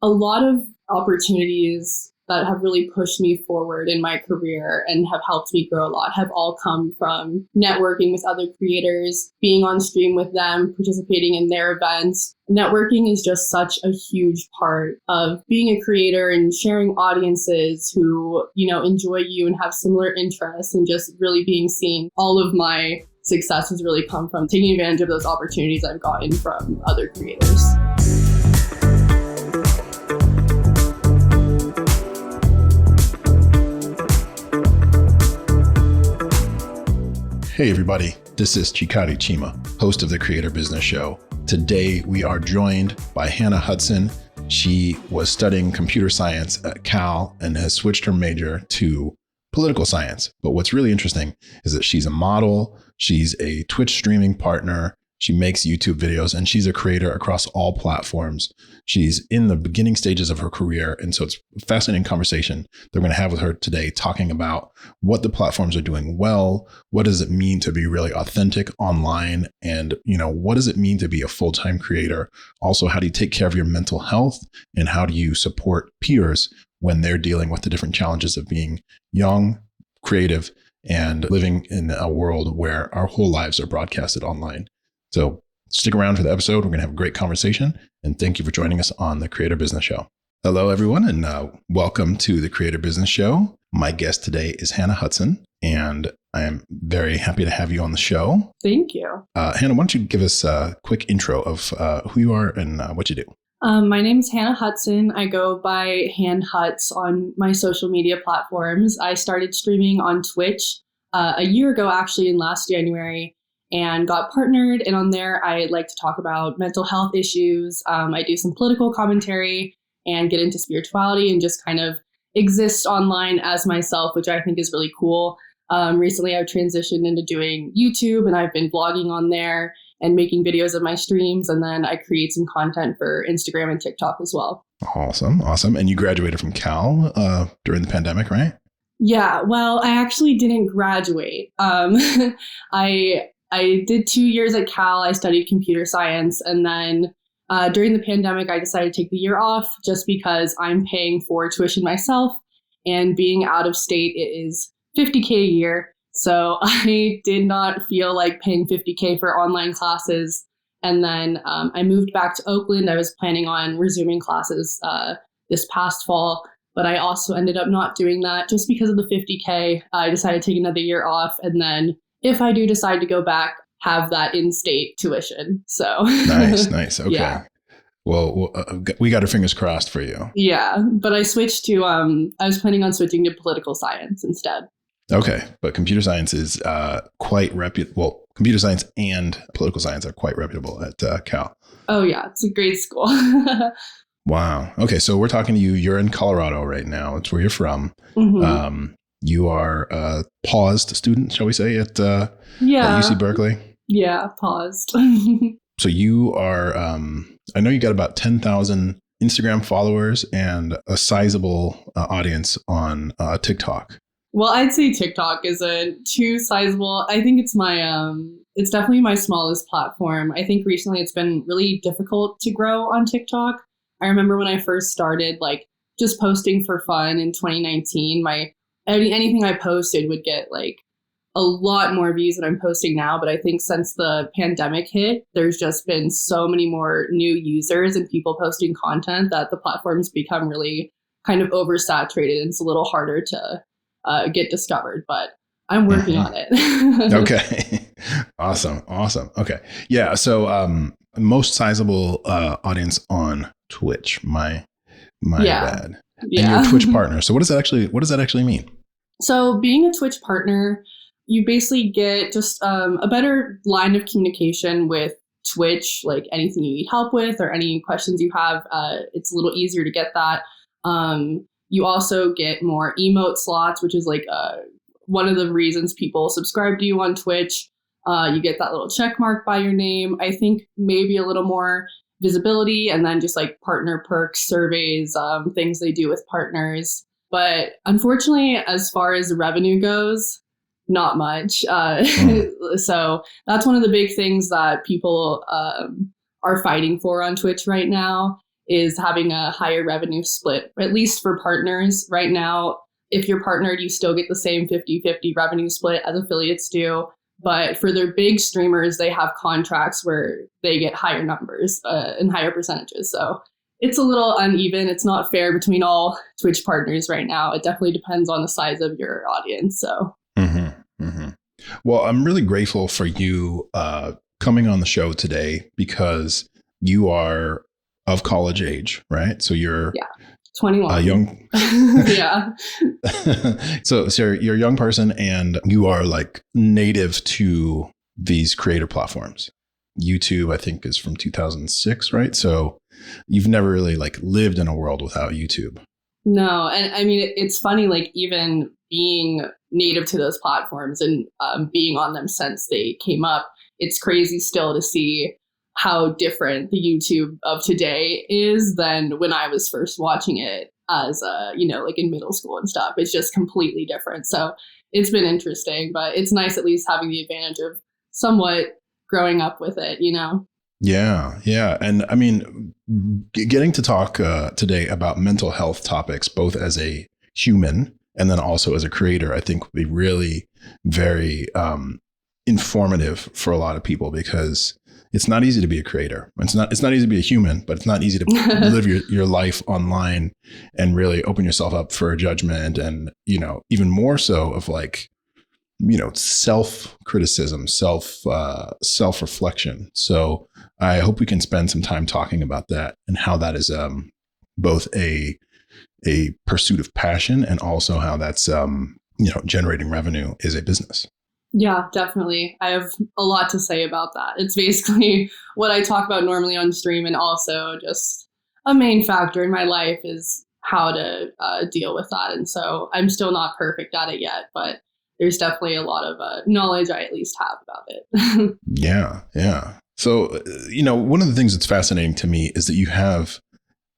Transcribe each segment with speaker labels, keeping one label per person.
Speaker 1: a lot of opportunities that have really pushed me forward in my career and have helped me grow a lot have all come from networking with other creators, being on stream with them, participating in their events. Networking is just such a huge part of being a creator and sharing audiences who, enjoy you and have similar interests and just really being seen. All of my success has really come from taking advantage of those opportunities I've gotten from other creators.
Speaker 2: Hey everybody, this is Chikari Chima, host of the Creator Business Show. Today we are joined by Hannah Hutson. She was studying computer science at Cal and has switched her major to political science. But what's really interesting is that she's a model, she's a Twitch streaming partner, she makes YouTube videos, and she's a creator across all platforms. She's in the beginning stages of her career. And so it's a fascinating conversation that we're going to have with her today, talking about what the platforms are doing well. What does it mean to be really authentic online? And, what does it mean to be a full-time creator? Also, how do you take care of your mental health? And how do you support peers when they're dealing with the different challenges of being young, creative, and living in a world where our whole lives are broadcasted online? So stick around for the episode. We're going to have a great conversation. And thank you for joining us on the Creator Business Show. Hello, everyone, and welcome to the Creator Business Show. My guest today is Hannah Hutson, and I am very happy to have you on the show.
Speaker 1: Thank you.
Speaker 2: Hannah, why don't you give us a quick intro of who you are and what you do?
Speaker 1: My name is Hannah Hutson. I go by Han Huts on my social media platforms. I started streaming on Twitch a year ago, actually, in last January, and got partnered. And on there, I like to talk about mental health issues. I do some political commentary and get into spirituality and just kind of exist online as myself, which I think is really cool. Recently, I've transitioned into doing YouTube, and I've been vlogging on there and making videos of my streams. And then I create some content for Instagram and TikTok as well. Awesome.
Speaker 2: And you graduated from Cal during the pandemic, right?
Speaker 1: Yeah, well, I actually didn't graduate. I did 2 years at Cal. I studied computer science. And then during the pandemic, I decided to take the year off just because I'm paying for tuition myself. And being out of state, it is $50K a year. So I did not feel like paying $50K for online classes. And then I moved back to Oakland. I was planning on resuming classes this past fall, but I also ended up not doing that just because of the $50K. I decided to take another year off. And then if I do decide to go back, have that in-state tuition. So
Speaker 2: nice. Okay.
Speaker 1: Yeah.
Speaker 2: Well, we got our fingers crossed for you.
Speaker 1: Yeah, but I switched to, I was planning on switching to political science instead.
Speaker 2: Okay. But computer science is quite reputable. Well, computer science and political science are quite reputable at Cal.
Speaker 1: Oh, yeah. It's a great school.
Speaker 2: Wow. Okay. So we're talking to you. You're in Colorado right now. It's where you're from. Mm-hmm. You are a paused student, shall we say, at UC Berkeley?
Speaker 1: Yeah, paused.
Speaker 2: So you are, I know you got about 10,000 Instagram followers and a audience on TikTok.
Speaker 1: Well, I'd say TikTok isn't too sizable. I think it's it's definitely my smallest platform. I think recently it's been really difficult to grow on TikTok. I remember when I first started, just posting for fun in 2019, anything I posted would get a lot more views than I'm posting now. But I think since the pandemic hit, there's just been so many more new users and people posting content that the platform's become really kind of oversaturated. And it's a little harder to get discovered, but I'm working on it.
Speaker 2: Okay. Awesome. Okay. Yeah. So most sizable audience on Twitch, my bad. Yeah. And you're a Twitch partner. So what does that actually mean?
Speaker 1: So being a Twitch partner, you basically get just a better line of communication with Twitch, like anything you need help with or any questions you have. It's a little easier to get that. You also get more emote slots, which is one of the reasons people subscribe to you on Twitch. You get that little check mark by your name. I think maybe a little more visibility, and then just partner perks, surveys, things they do with partners. But unfortunately, as far as the revenue goes, not much. So that's one of the big things that people are fighting for on Twitch right now is having a higher revenue split, at least for partners. Right now, if you're partnered, you still get the same 50-50 revenue split as affiliates do. But for their big streamers, they have contracts where they get higher numbers and higher percentages. So it's a little uneven. It's not fair between all Twitch partners right now. It definitely depends on the size of your audience. So,
Speaker 2: Well, I'm really grateful for you coming on the show today because you are of college age, right? So you're
Speaker 1: 21.
Speaker 2: Young.
Speaker 1: Yeah.
Speaker 2: So you're a young person and you are like native to these creator platforms. YouTube, I think, is from 2006, right? So you've never really like lived in a world without YouTube.
Speaker 1: No. And I mean, it's funny, like even being native to those platforms and being on them since they came up, it's crazy still to see how different the YouTube of today is than when I was first watching it as, like in middle school and stuff. It's just completely different. So it's been interesting, but it's nice at least having the advantage of somewhat growing up with it,
Speaker 2: Yeah. Yeah. And I mean, getting to talk today about mental health topics, both as a human and then also as a creator, I think would be really very informative for a lot of people because it's not easy to be a creator. It's not easy to be a human, but it's not easy to live your life online and really open yourself up for judgment and, even more so of like, self-criticism, self-reflection. So I hope we can spend some time talking about that and how that is both a pursuit of passion and also how that's, generating revenue is a business.
Speaker 1: Yeah, definitely. I have a lot to say about that. It's basically what I talk about normally on stream, and also just a main factor in my life is how to deal with that. And so I'm still not perfect at it yet, but there's definitely a lot of knowledge I at least have about it.
Speaker 2: Yeah. Yeah. So, one of the things that's fascinating to me is that you have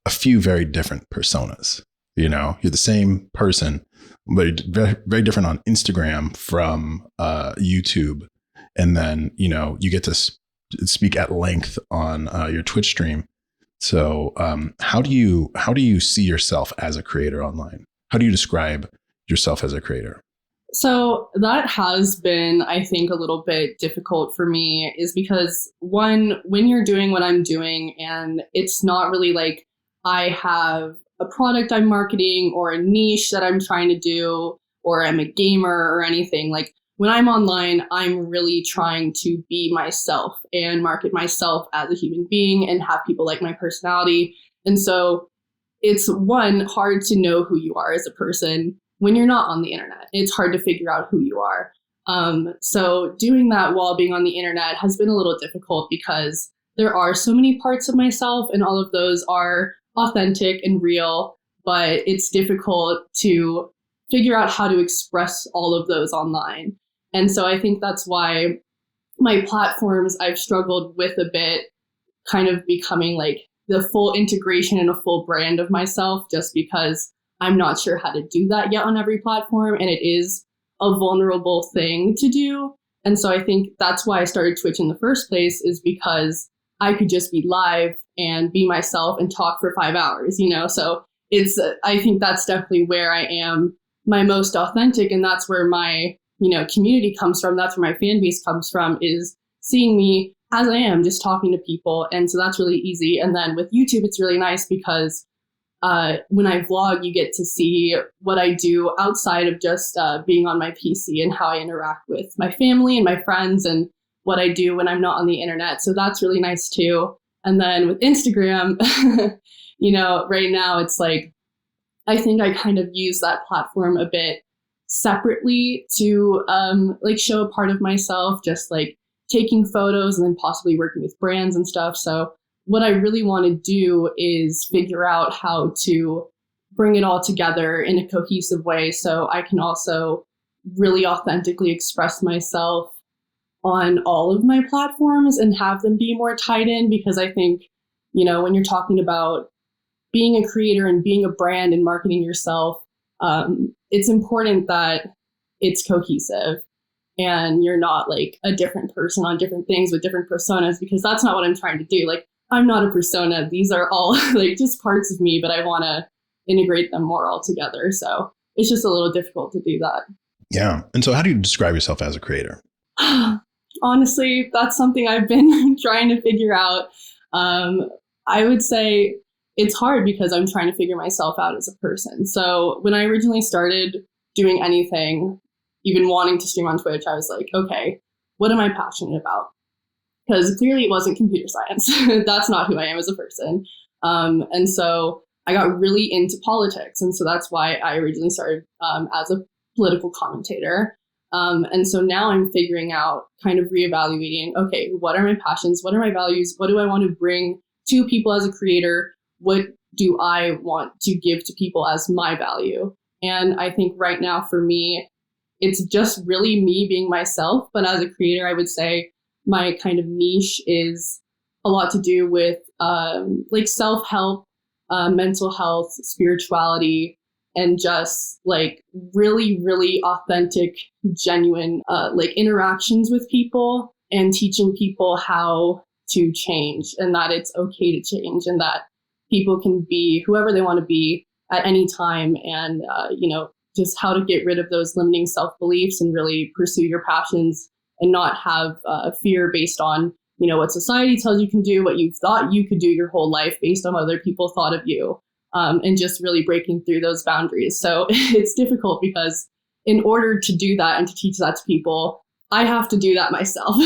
Speaker 2: a few very different personas. You're the same person, but very, very different on Instagram from YouTube. And then, you get to speak at length on your Twitch stream. So how do you see yourself as a creator online? How do you describe yourself as a creator?
Speaker 1: So that has been, I think, a little bit difficult for me is because one, when you're doing what I'm doing and it's not really like I have a product I'm marketing or a niche that I'm trying to do, or I'm a gamer or anything. Like when I'm online, I'm really trying to be myself and market myself as a human being and have people like my personality. And so it's hard to know who you are as a person when you're not on the internet. It's hard to figure out who you are. So doing that while being on the internet has been a little difficult because there are so many parts of myself and all of those are authentic and real, but it's difficult to figure out how to express all of those online. And so I think that's why my platforms I've struggled with a bit, kind of becoming like the full integration and a full brand of myself, just because I'm not sure how to do that yet on every platform. And it is a vulnerable thing to do. And so I think that's why I started Twitch in the first place, is because I could just be live and be myself and talk for 5 hours, So I think that's definitely where I am my most authentic. And that's where my, community comes from. That's where my fan base comes from, is seeing me as I am, just talking to people. And so that's really easy. And then with YouTube, it's really nice because when I vlog, you get to see what I do outside of just being on my PC and how I interact with my family and my friends and what I do when I'm not on the internet. So that's really nice too. And then with Instagram, right now it's like, I think I kind of use that platform a bit separately to show a part of myself, just like taking photos and then possibly working with brands and stuff. So what I really want to do is figure out how to bring it all together in a cohesive way so I can also really authentically express myself on all of my platforms and have them be more tied in, because I think, when you're talking about being a creator and being a brand and marketing yourself, it's important that it's cohesive and you're not like a different person on different things with different personas, because that's not what I'm trying to do. Like, I'm not a persona. These are all like just parts of me, but I want to integrate them more all together. So it's just a little difficult to do that.
Speaker 2: Yeah. And so how do you describe yourself as a creator?
Speaker 1: Honestly, that's something I've been trying to figure out. I would say it's hard because I'm trying to figure myself out as a person. So when I originally started doing anything, even wanting to stream on Twitch, I was like, okay, what am I passionate about? Because clearly it wasn't computer science. That's not who I am as a person. And so I got really into politics. And so that's why I originally started as a political commentator. And so now I'm figuring out, kind of reevaluating, okay, what are my passions? What are my values? What do I want to bring to people as a creator? What do I want to give to people as my value? And I think right now for me, it's just really me being myself. But as a creator, I would say my kind of niche is a lot to do with like self-help, mental health, spirituality, and just like really, really authentic, genuine like interactions with people and teaching people how to change and that it's okay to change and that people can be whoever they want to be at any time and, just how to get rid of those limiting self-beliefs and really pursue your passions and not have fear based on, what society tells you can do, what you thought you could do your whole life based on what other people thought of you, and just really breaking through those boundaries. So it's difficult because in order to do that and to teach that to people, I have to do that myself.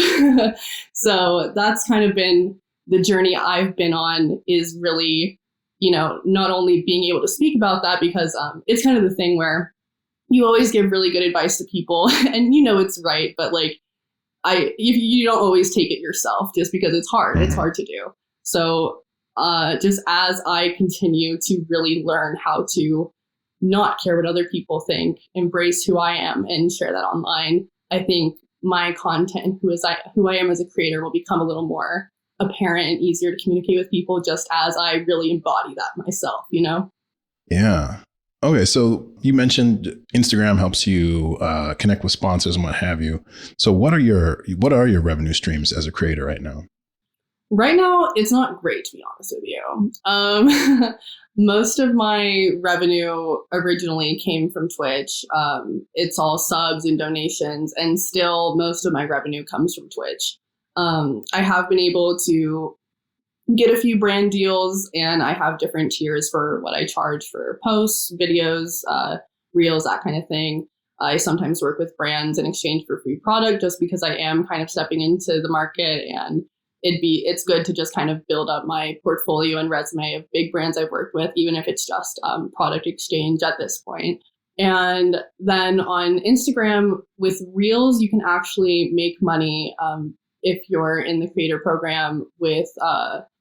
Speaker 1: So that's kind of been the journey I've been on is really, not only being able to speak about that because it's kind of the thing where you always give really good advice to people and it's right, but like if you don't always take it yourself just because it's hard. Mm-hmm. It's hard to do. So just as I continue to really learn how to not care what other people think, embrace who I am and share that online, I think my content, who I am as a creator will become a little more apparent and easier to communicate with people just as I really embody that myself,
Speaker 2: Yeah. Okay, so you mentioned Instagram helps you connect with sponsors and what have you. So what are your revenue streams as a creator right now?
Speaker 1: Right now, it's not great, to be honest with you. Most of my revenue originally came from Twitch. It's all subs and donations, and still most of my revenue comes from Twitch. I have been able to get a few brand deals, and I have different tiers for what I charge for posts, videos, reels, that kind of thing. I sometimes work with brands in exchange for free product just because I am kind of stepping into the market, and it's good to just kind of build up my portfolio and resume of big brands I've worked with, even if it's just product exchange at this point. And then on Instagram with Reels, you can actually make money if you're in the creator program with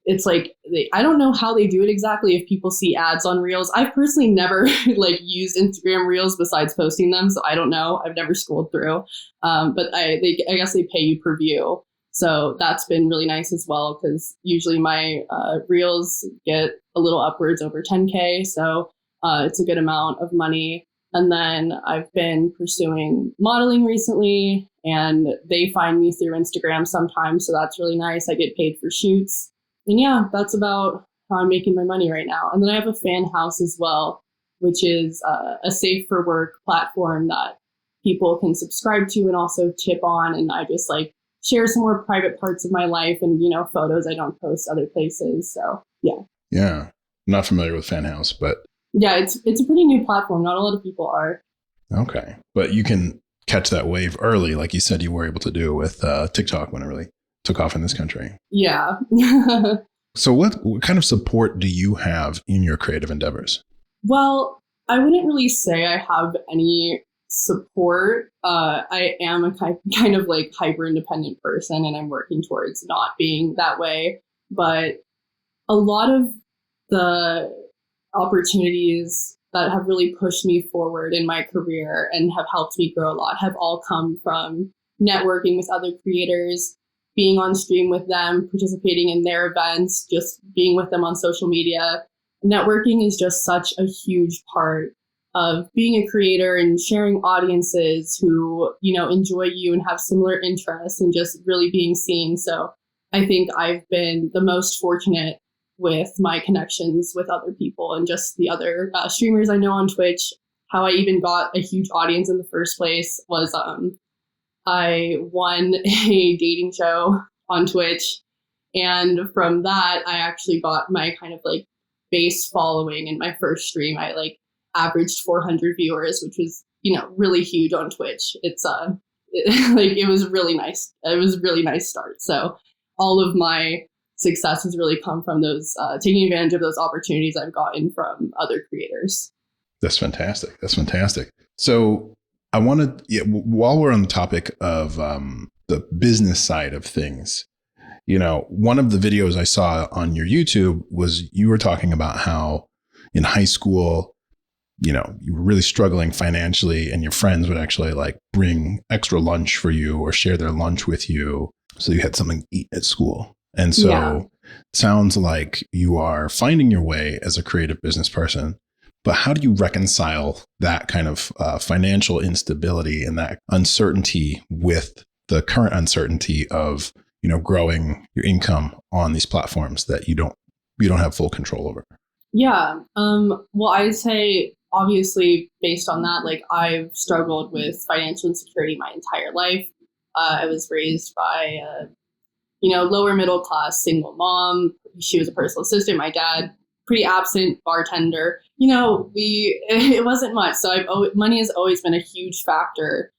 Speaker 1: it's like I don't know how they do it exactly if people see ads on Reels. I've personally never like used Instagram Reels besides posting them, so I don't know. I've never scrolled through, but I guess they pay you per view. So that's been really nice as well because usually my Reels get a little upwards over 10K, so it's a good amount of money. And then I've been pursuing modeling recently, and they find me through Instagram sometimes, so that's really nice. I get paid for shoots. And yeah, that's about how I'm making my money right now. And then I have a fan house as well, which is a safe for work platform that people can subscribe to and also tip on. And I just like share some more private parts of my life and, photos I don't post other places. So yeah.
Speaker 2: Yeah. I'm not familiar with Fan House, but
Speaker 1: yeah, it's a pretty new platform. Not a lot of people are.
Speaker 2: Okay. But you can catch that wave early, like you said you were able to do with TikTok when it really took off in this country.
Speaker 1: Yeah.
Speaker 2: So what kind of support do you have in your creative endeavors?
Speaker 1: Well, I wouldn't really say I have any support. I am a kind of like hyper independent person, and I'm working towards not being that way. But a lot of the opportunities that have really pushed me forward in my career and have helped me grow a lot have all come from networking with other creators, being on stream with them, participating in their events, just being with them on social media. Networking is just such a huge part of being a creator and sharing audiences who, enjoy you and have similar interests and just really being seen. So I think I've been the most fortunate with my connections with other people and just the other streamers I know on Twitch. How I even got a huge audience in the first place was I won a dating show on Twitch. And from that, I actually got my kind of like base following in my first stream. I like averaged 400 viewers, which was, really huge on Twitch. It's it was really nice. It was a really nice start. So all of my success has really come from those taking advantage of those opportunities I've gotten from other creators.
Speaker 2: That's fantastic. That's fantastic. So I want to, while we're on the topic of the business side of things, one of the videos I saw on your YouTube was you were talking about how in high school, you were really struggling financially and your friends would actually like bring extra lunch for you or share their lunch with you so you had something to eat at school. And so it sounds like you are finding your way as a creative business person. But how do you reconcile that kind of financial instability and that uncertainty with the current uncertainty of, growing your income on these platforms that you don't have full control over?
Speaker 1: Yeah. Well, I'd say obviously based on that, like I've struggled with financial insecurity my entire life. I was raised by lower middle class single mom. She was a personal assistant. My dad, pretty absent bartender. It wasn't much. So money has always been a huge factor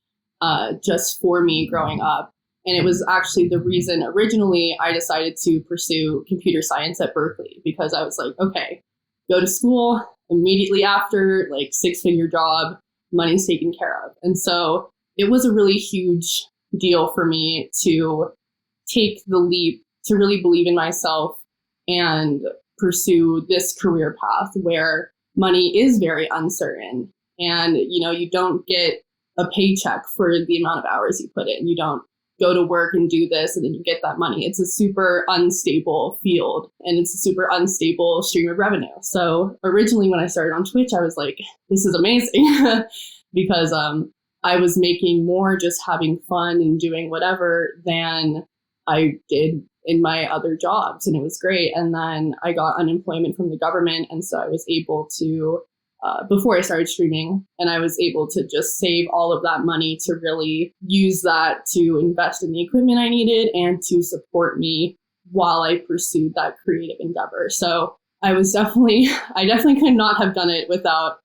Speaker 1: just for me growing up. And it was actually the reason originally I decided to pursue computer science at Berkeley, because I was like, okay, go to school immediately after, like 6-figure job, money's taken care of. And so it was a really huge deal for me to take the leap, to really believe in myself and pursue this career path where money is very uncertain. And, you don't get a paycheck for the amount of hours you put in. You don't go to work and do this and then you get that money. It's a super unstable field and it's a super unstable stream of revenue. So originally when I started on Twitch, I was like, this is amazing because I was making more just having fun and doing whatever than I did in my other jobs. And it was great. And then I got unemployment from the government. And so I was able to, before I started streaming, and I was able to just save all of that money to really use that to invest in the equipment I needed and to support me while I pursued that creative endeavor. So I definitely could not have done it without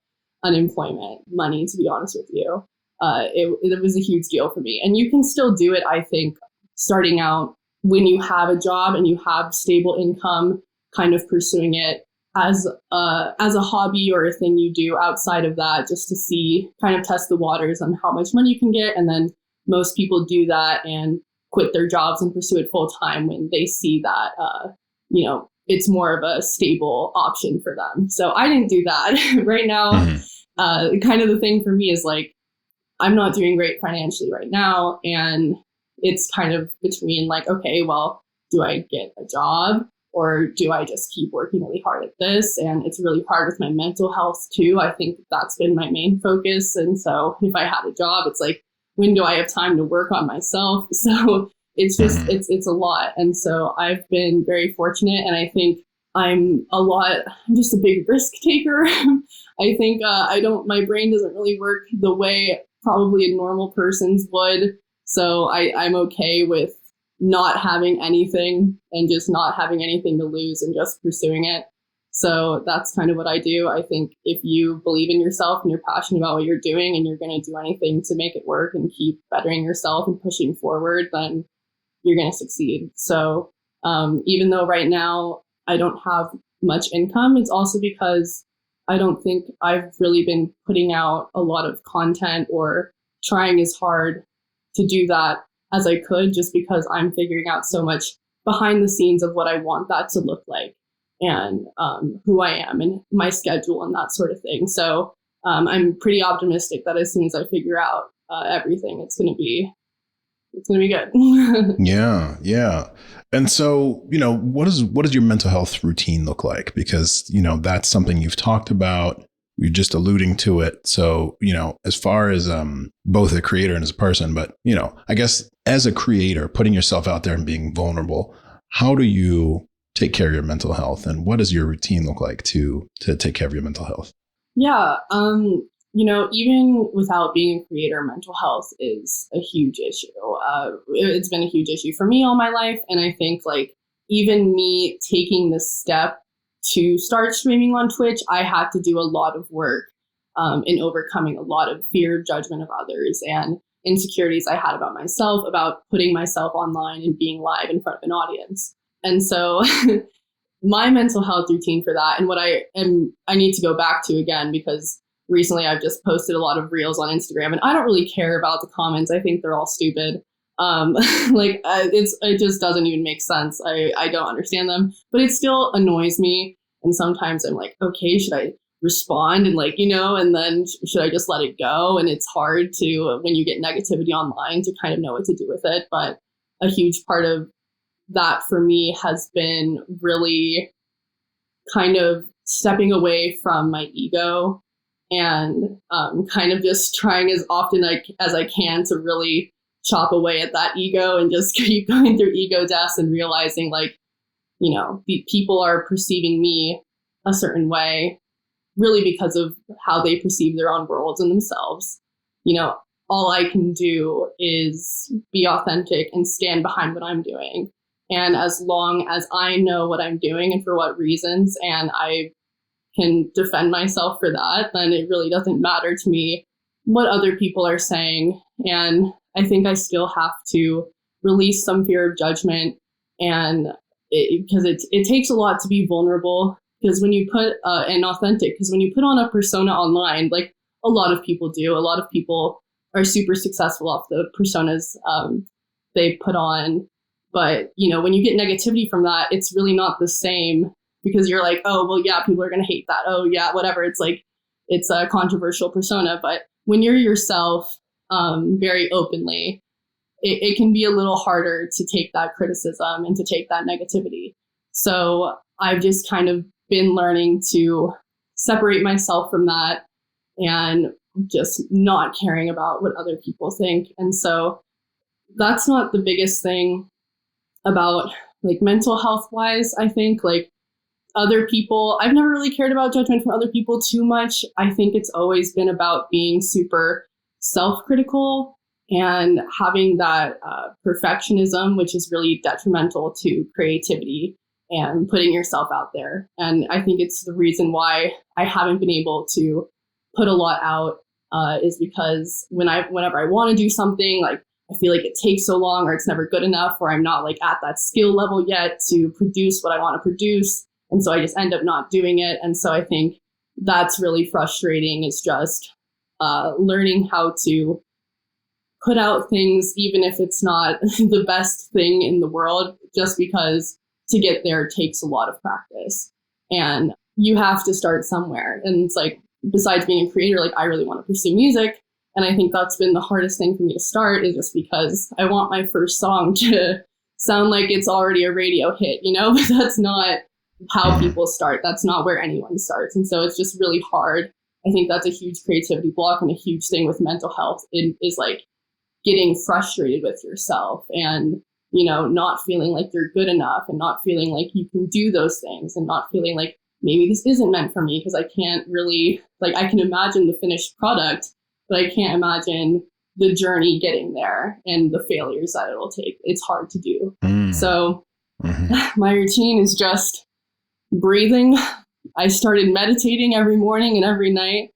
Speaker 1: unemployment money, to be honest with you. It was a huge deal for me. And you can still do it, I think, starting out when you have a job and you have stable income, kind of pursuing it as a hobby or a thing you do outside of that, just to see, kind of test the waters on how much money you can get. And then most people do that and quit their jobs and pursue it full time when they see that, it's more of a stable option for them. So I didn't do that. Right now, kind of the thing for me is like, I'm not doing great financially right now. And it's kind of between like, okay, well, do I get a job or do I just keep working really hard at this? And it's really hard with my mental health too. I think that's been my main focus. And so if I had a job, it's like, when do I have time to work on myself? So it's just, it's a lot. And so I've been very fortunate. And I think I'm just a big risk taker. I think my brain doesn't really work the way probably a normal person's would. So I'm okay with not having anything and just not having anything to lose and just pursuing it. So that's kind of what I do. I think if you believe in yourself and you're passionate about what you're doing and you're going to do anything to make it work and keep bettering yourself and pushing forward, then you're going to succeed. So even though right now I don't have much income, it's also because I don't think I've really been putting out a lot of content or trying as hard to do that as I could, just because I'm figuring out so much behind the scenes of what I want that to look like and who I am and my schedule and that sort of thing. So I'm pretty optimistic that as soon as I figure out everything, it's going to be good.
Speaker 2: Yeah. And so, what does your mental health routine look like? Because, that's something you've talked about. You're just alluding to it. So, as far as both a creator and as a person, but, I guess as a creator, putting yourself out there and being vulnerable, How do you take care of your mental health, and what does your routine look like to take care of your mental health?
Speaker 1: Yeah. Even without being a creator, mental health is a huge issue. It's been a huge issue for me all my life. And I think like even me taking this step to start streaming on Twitch, I had to do a lot of work in overcoming a lot of fear, judgment of others, and insecurities I had about myself, about putting myself online and being live in front of an audience. And so my mental health routine for that, and what I need to go back to again, because recently I've just posted a lot of reels on Instagram, and I don't really care about the comments. I think they're all stupid. It just doesn't even make sense. I don't understand them, but it still annoys me. And sometimes I'm like, okay, should I respond? And and then should I just let it go? And it's hard to, when you get negativity online, to kind of know what to do with it. But a huge part of that for me has been really kind of stepping away from my ego and kind of just trying as often as I can to really chop away at that ego and just keep going through ego deaths and realizing people are perceiving me a certain way really because of how they perceive their own worlds and themselves. All I can do is be authentic and stand behind what I'm doing. And as long as I know what I'm doing and for what reasons, and I can defend myself for that, then it really doesn't matter to me what other people are saying. And I think I still have to release some fear of judgment, and because it takes a lot to be vulnerable. Because when you put and authentic, because when you put on a persona online, like a lot of people do, a lot of people are super successful off the personas they put on. But, when you get negativity from that, it's really not the same, because you're like, oh, well, yeah, people are going to hate that. Oh, yeah, whatever. It's like, it's a controversial persona. But when you're yourself very openly, it can be a little harder to take that criticism and to take that negativity. So I've just kind of been learning to separate myself from that and just not caring about what other people think. And so that's not the biggest thing about like mental health wise. I think like other people, I've never really cared about judgment from other people too much. I think it's always been about being super self-critical and having that perfectionism, which is really detrimental to creativity and putting yourself out there. And I think it's the reason why I haven't been able to put a lot out is because whenever I want to do something, like I feel like it takes so long, or it's never good enough, or I'm not like at that skill level yet to produce what I want to produce. And so I just end up not doing it. And so I think that's really frustrating. It's just learning how to put out things, even if it's not the best thing in the world, just because to get there takes a lot of practice. And you have to start somewhere. And it's like, besides being a creator, like I really want to pursue music. And I think that's been the hardest thing for me to start, is just because I want my first song to sound like it's already a radio hit, but that's not how people start. That's not where anyone starts. And so it's just really hard. I think that's a huge creativity block, and a huge thing with mental health is like getting frustrated with yourself and, not feeling like you're good enough, and not feeling like you can do those things, and not feeling like maybe this isn't meant for me, because I can't really, like, I can imagine the finished product, but I can't imagine the journey getting there and the failures that it'll take. It's hard to do. So my routine is just breathing. I started meditating every morning and every night.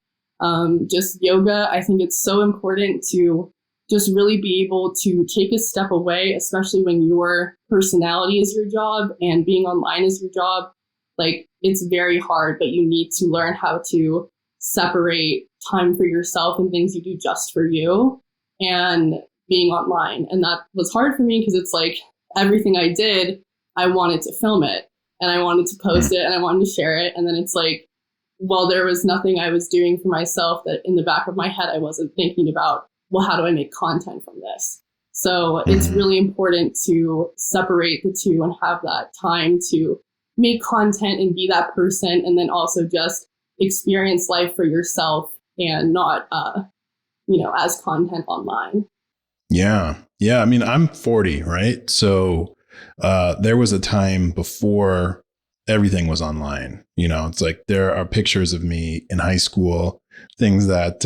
Speaker 1: Just yoga. I think it's so important to just really be able to take a step away, especially when your personality is your job and being online is your job. Like, it's very hard, but you need to learn how to separate time for yourself and things you do just for you and being online. And that was hard for me, because it's like everything I did, I wanted to film it and I wanted to post it and I wanted to share it. And then it's like, well, there was nothing I was doing for myself that in the back of my head, I wasn't thinking about, well, how do I make content from this? So it's really important to separate the two and have that time to make content and be that person, and then also just experience life for yourself and not, as content online.
Speaker 2: Yeah. Yeah. I mean, I'm 40, right? So there was a time before everything was online. It's like there are pictures of me in high school, things that,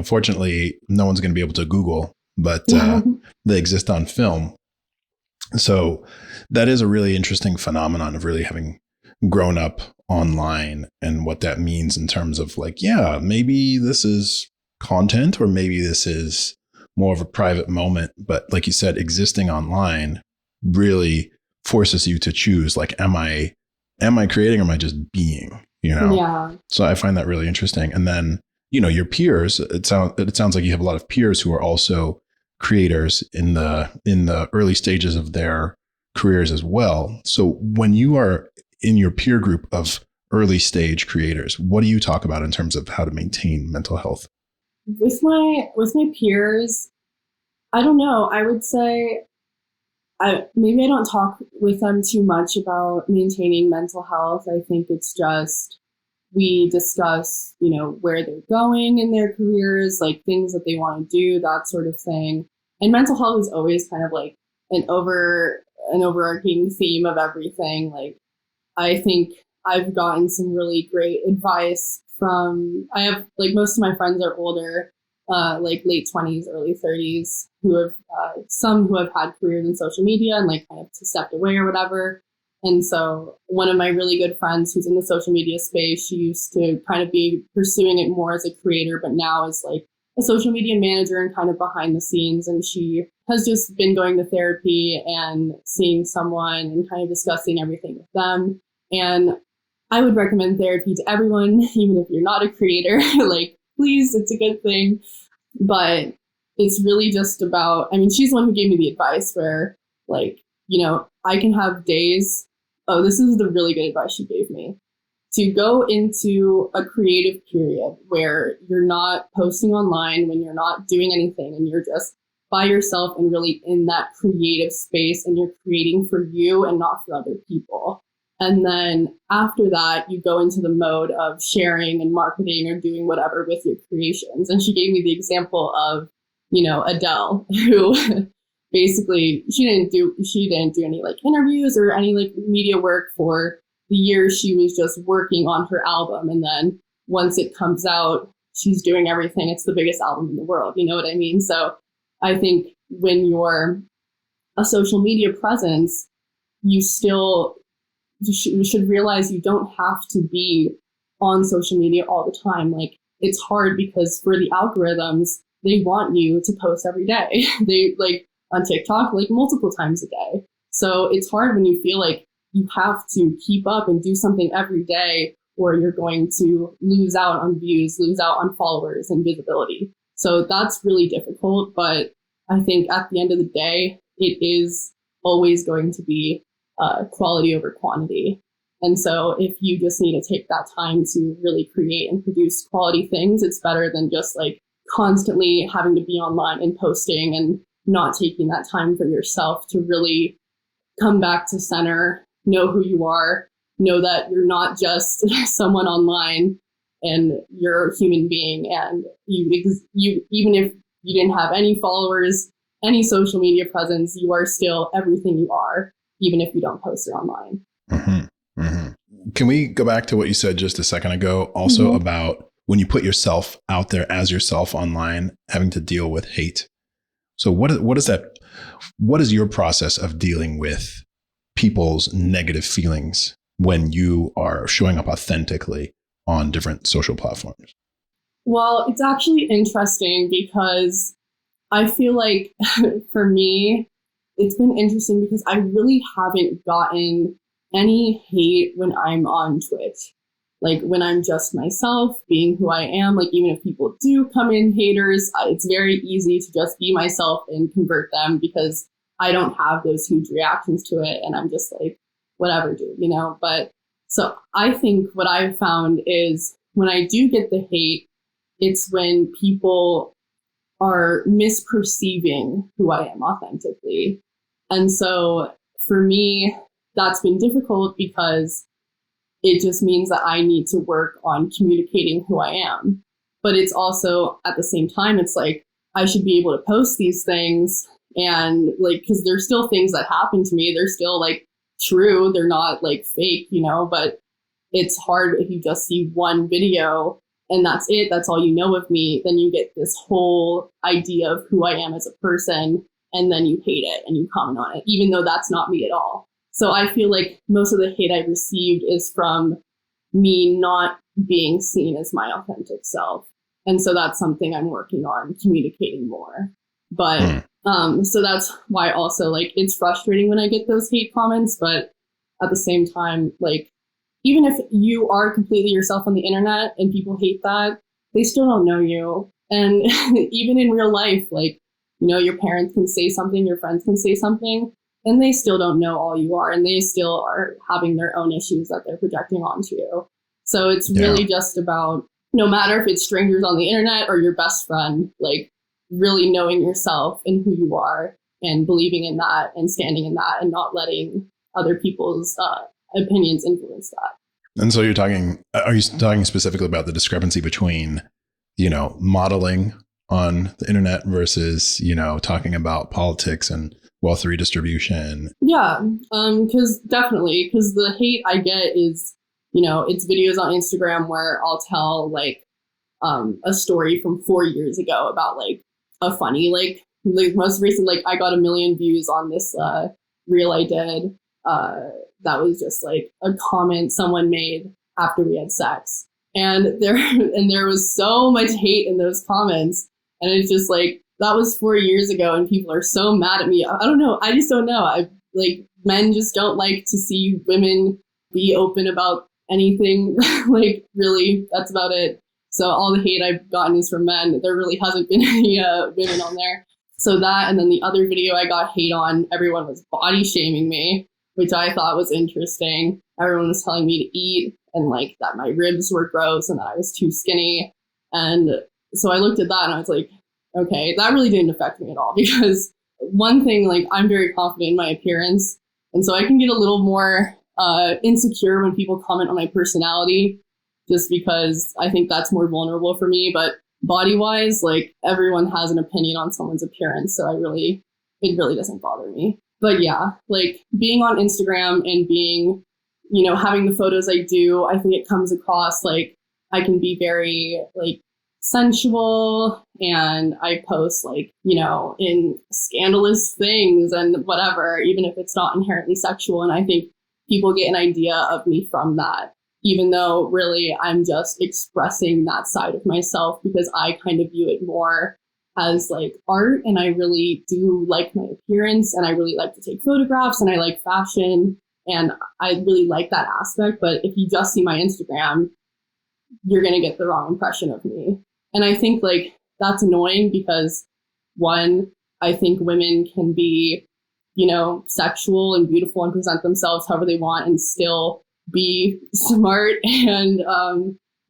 Speaker 2: fortunately, no one's going to be able to Google, but they exist on film. So that is a really interesting phenomenon of really having grown up online and what that means in terms of like, yeah, maybe this is content or maybe this is more of a private moment. But like you said, existing online really forces you to choose, like, am I creating or am I just being,
Speaker 1: Yeah.
Speaker 2: So I find that really interesting. And then, your peers, it sounds like you have a lot of peers who are also creators in the early stages of their careers as well. So when you are in your peer group of early stage creators, what do you talk about in terms of how to maintain mental health?
Speaker 1: With my peers, I don't know. I would say maybe I don't talk with them too much about maintaining mental health. I think it's just we discuss, where they're going in their careers, like things that they want to do, that sort of thing. And mental health is always kind of like an overarching theme of everything. Like, I think I've gotten some really great advice I have, like, most of my friends are older, like late 20s, early 30s, some who have had careers in social media and like kind of stepped away or whatever. And so one of my really good friends who's in the social media space, she used to kind of be pursuing it more as a creator, but now is like a social media manager and kind of behind the scenes. And she has just been going to therapy and seeing someone and kind of discussing everything with them. And I would recommend therapy to everyone, even if you're not a creator. Like, please, it's a good thing. But it's really just about, she's the one who gave me the advice where, like, I can have days. Oh, this is the really good advice she gave me. To go into a creative period where you're not posting online, when you're not doing anything and you're just by yourself and really in that creative space and you're creating for you and not for other people. And then after that, you go into the mode of sharing and marketing or doing whatever with your creations. And she gave me the example of, Adele, who basically she didn't do any like interviews or any like media work for the year. She was just working on her album. And then once it comes out, she's doing everything. It's the biggest album in the world. You know what I mean? So I think when you're a social media presence, you should realize you don't have to be on social media all the time. Like, it's hard because for the algorithms, they want you to post every day. They like on TikTok, like multiple times a day. So it's hard when you feel like you have to keep up and do something every day, or you're going to lose out on views, lose out on followers and visibility. So that's really difficult. But I think at the end of the day, it is always going to be quality over quantity. And so if you just need to take that time to really create and produce quality things, it's better than just like constantly having to be online and posting and not taking that time for yourself to really come back to center, know who you are, know that you're not just someone online and you're a human being. And you even if you didn't have any followers, any social media presence, you are still everything you are, even if you don't post it online.
Speaker 2: Mm-hmm. Mm-hmm. Can we go back to what you said just a second ago, also mm-hmm. about when you put yourself out there as yourself online, having to deal with hate? So what is that? What is your process of dealing with people's negative feelings when you are showing up authentically on different social platforms?
Speaker 1: Well, it's actually interesting because I feel like for me, it's been interesting because I really haven't gotten any hate when I'm on Twitch. Like when I'm just myself, being who I am, like even if people do come in haters, it's very easy to just be myself and convert them because I don't have those huge reactions to it. And I'm just like, whatever, dude, But so I think what I've found is when I do get the hate, it's when people are misperceiving who I am authentically. And so for me, that's been difficult because it just means that I need to work on communicating who I am. But it's also at the same time, it's like I should be able to post these things And like, because there's still things that happen to me. They're still like true. They're not like fake, but it's hard if you just see one video and that's it. That's all you know of me. Then you get this whole idea of who I am as a person. And then you hate it and you comment on it, even though that's not me at all. So I feel like most of the hate I've received is from me not being seen as my authentic self. And so that's something I'm working on communicating more. But so that's why also like it's frustrating when I get those hate comments. But at the same time, like even if you are completely yourself on the internet and people hate that, they still don't know you. And even in real life, like, your parents can say something, your friends can say something, and they still don't know all you are. And they still are having their own issues that they're projecting onto you. So it's really just about, no matter if it's strangers on the internet or your best friend, like really knowing yourself and who you are and believing in that and standing in that and not letting other people's opinions influence that.
Speaker 2: And so are you talking specifically about the discrepancy between, modeling on the internet versus, talking about politics and wealth redistribution?
Speaker 1: Yeah, because the hate I get is, it's videos on Instagram where I'll tell like a story from 4 years ago about like a funny, like most recent, like I got 1 million views on this reel I did. That was just like a comment someone made after we had sex. And there was so much hate in those comments. And it's just like, that was 4 years ago and people are so mad at me. I don't know. I just don't know. Men just don't like to see women be open about anything. Like really, that's about it. So all the hate I've gotten is from men. There really hasn't been any women on there. So that, and then the other video I got hate on, everyone was body shaming me, which I thought was interesting. Everyone was telling me to eat and like that my ribs were gross and that I was too skinny. And so I looked at that and I was like, okay, that really didn't affect me at all, because one thing, like I'm very confident in my appearance. And so I can get a little more insecure when people comment on my personality, just because I think that's more vulnerable for me. But body wise, like everyone has an opinion on someone's appearance. So it really doesn't bother me. But yeah, like being on Instagram and being, having the photos I do, I think it comes across like I can be very like sensual, and I post like, in scandalous things and whatever, even if it's not inherently sexual. And I think people get an idea of me from that, even though really I'm just expressing that side of myself, because I kind of view it more as like art. And I really do like my appearance and I really like to take photographs and I like fashion and I really like that aspect. But if you just see my Instagram, you're going to get the wrong impression of me. And I think like that's annoying because one, I think women can be, sexual and beautiful and present themselves however they want and still be smart and,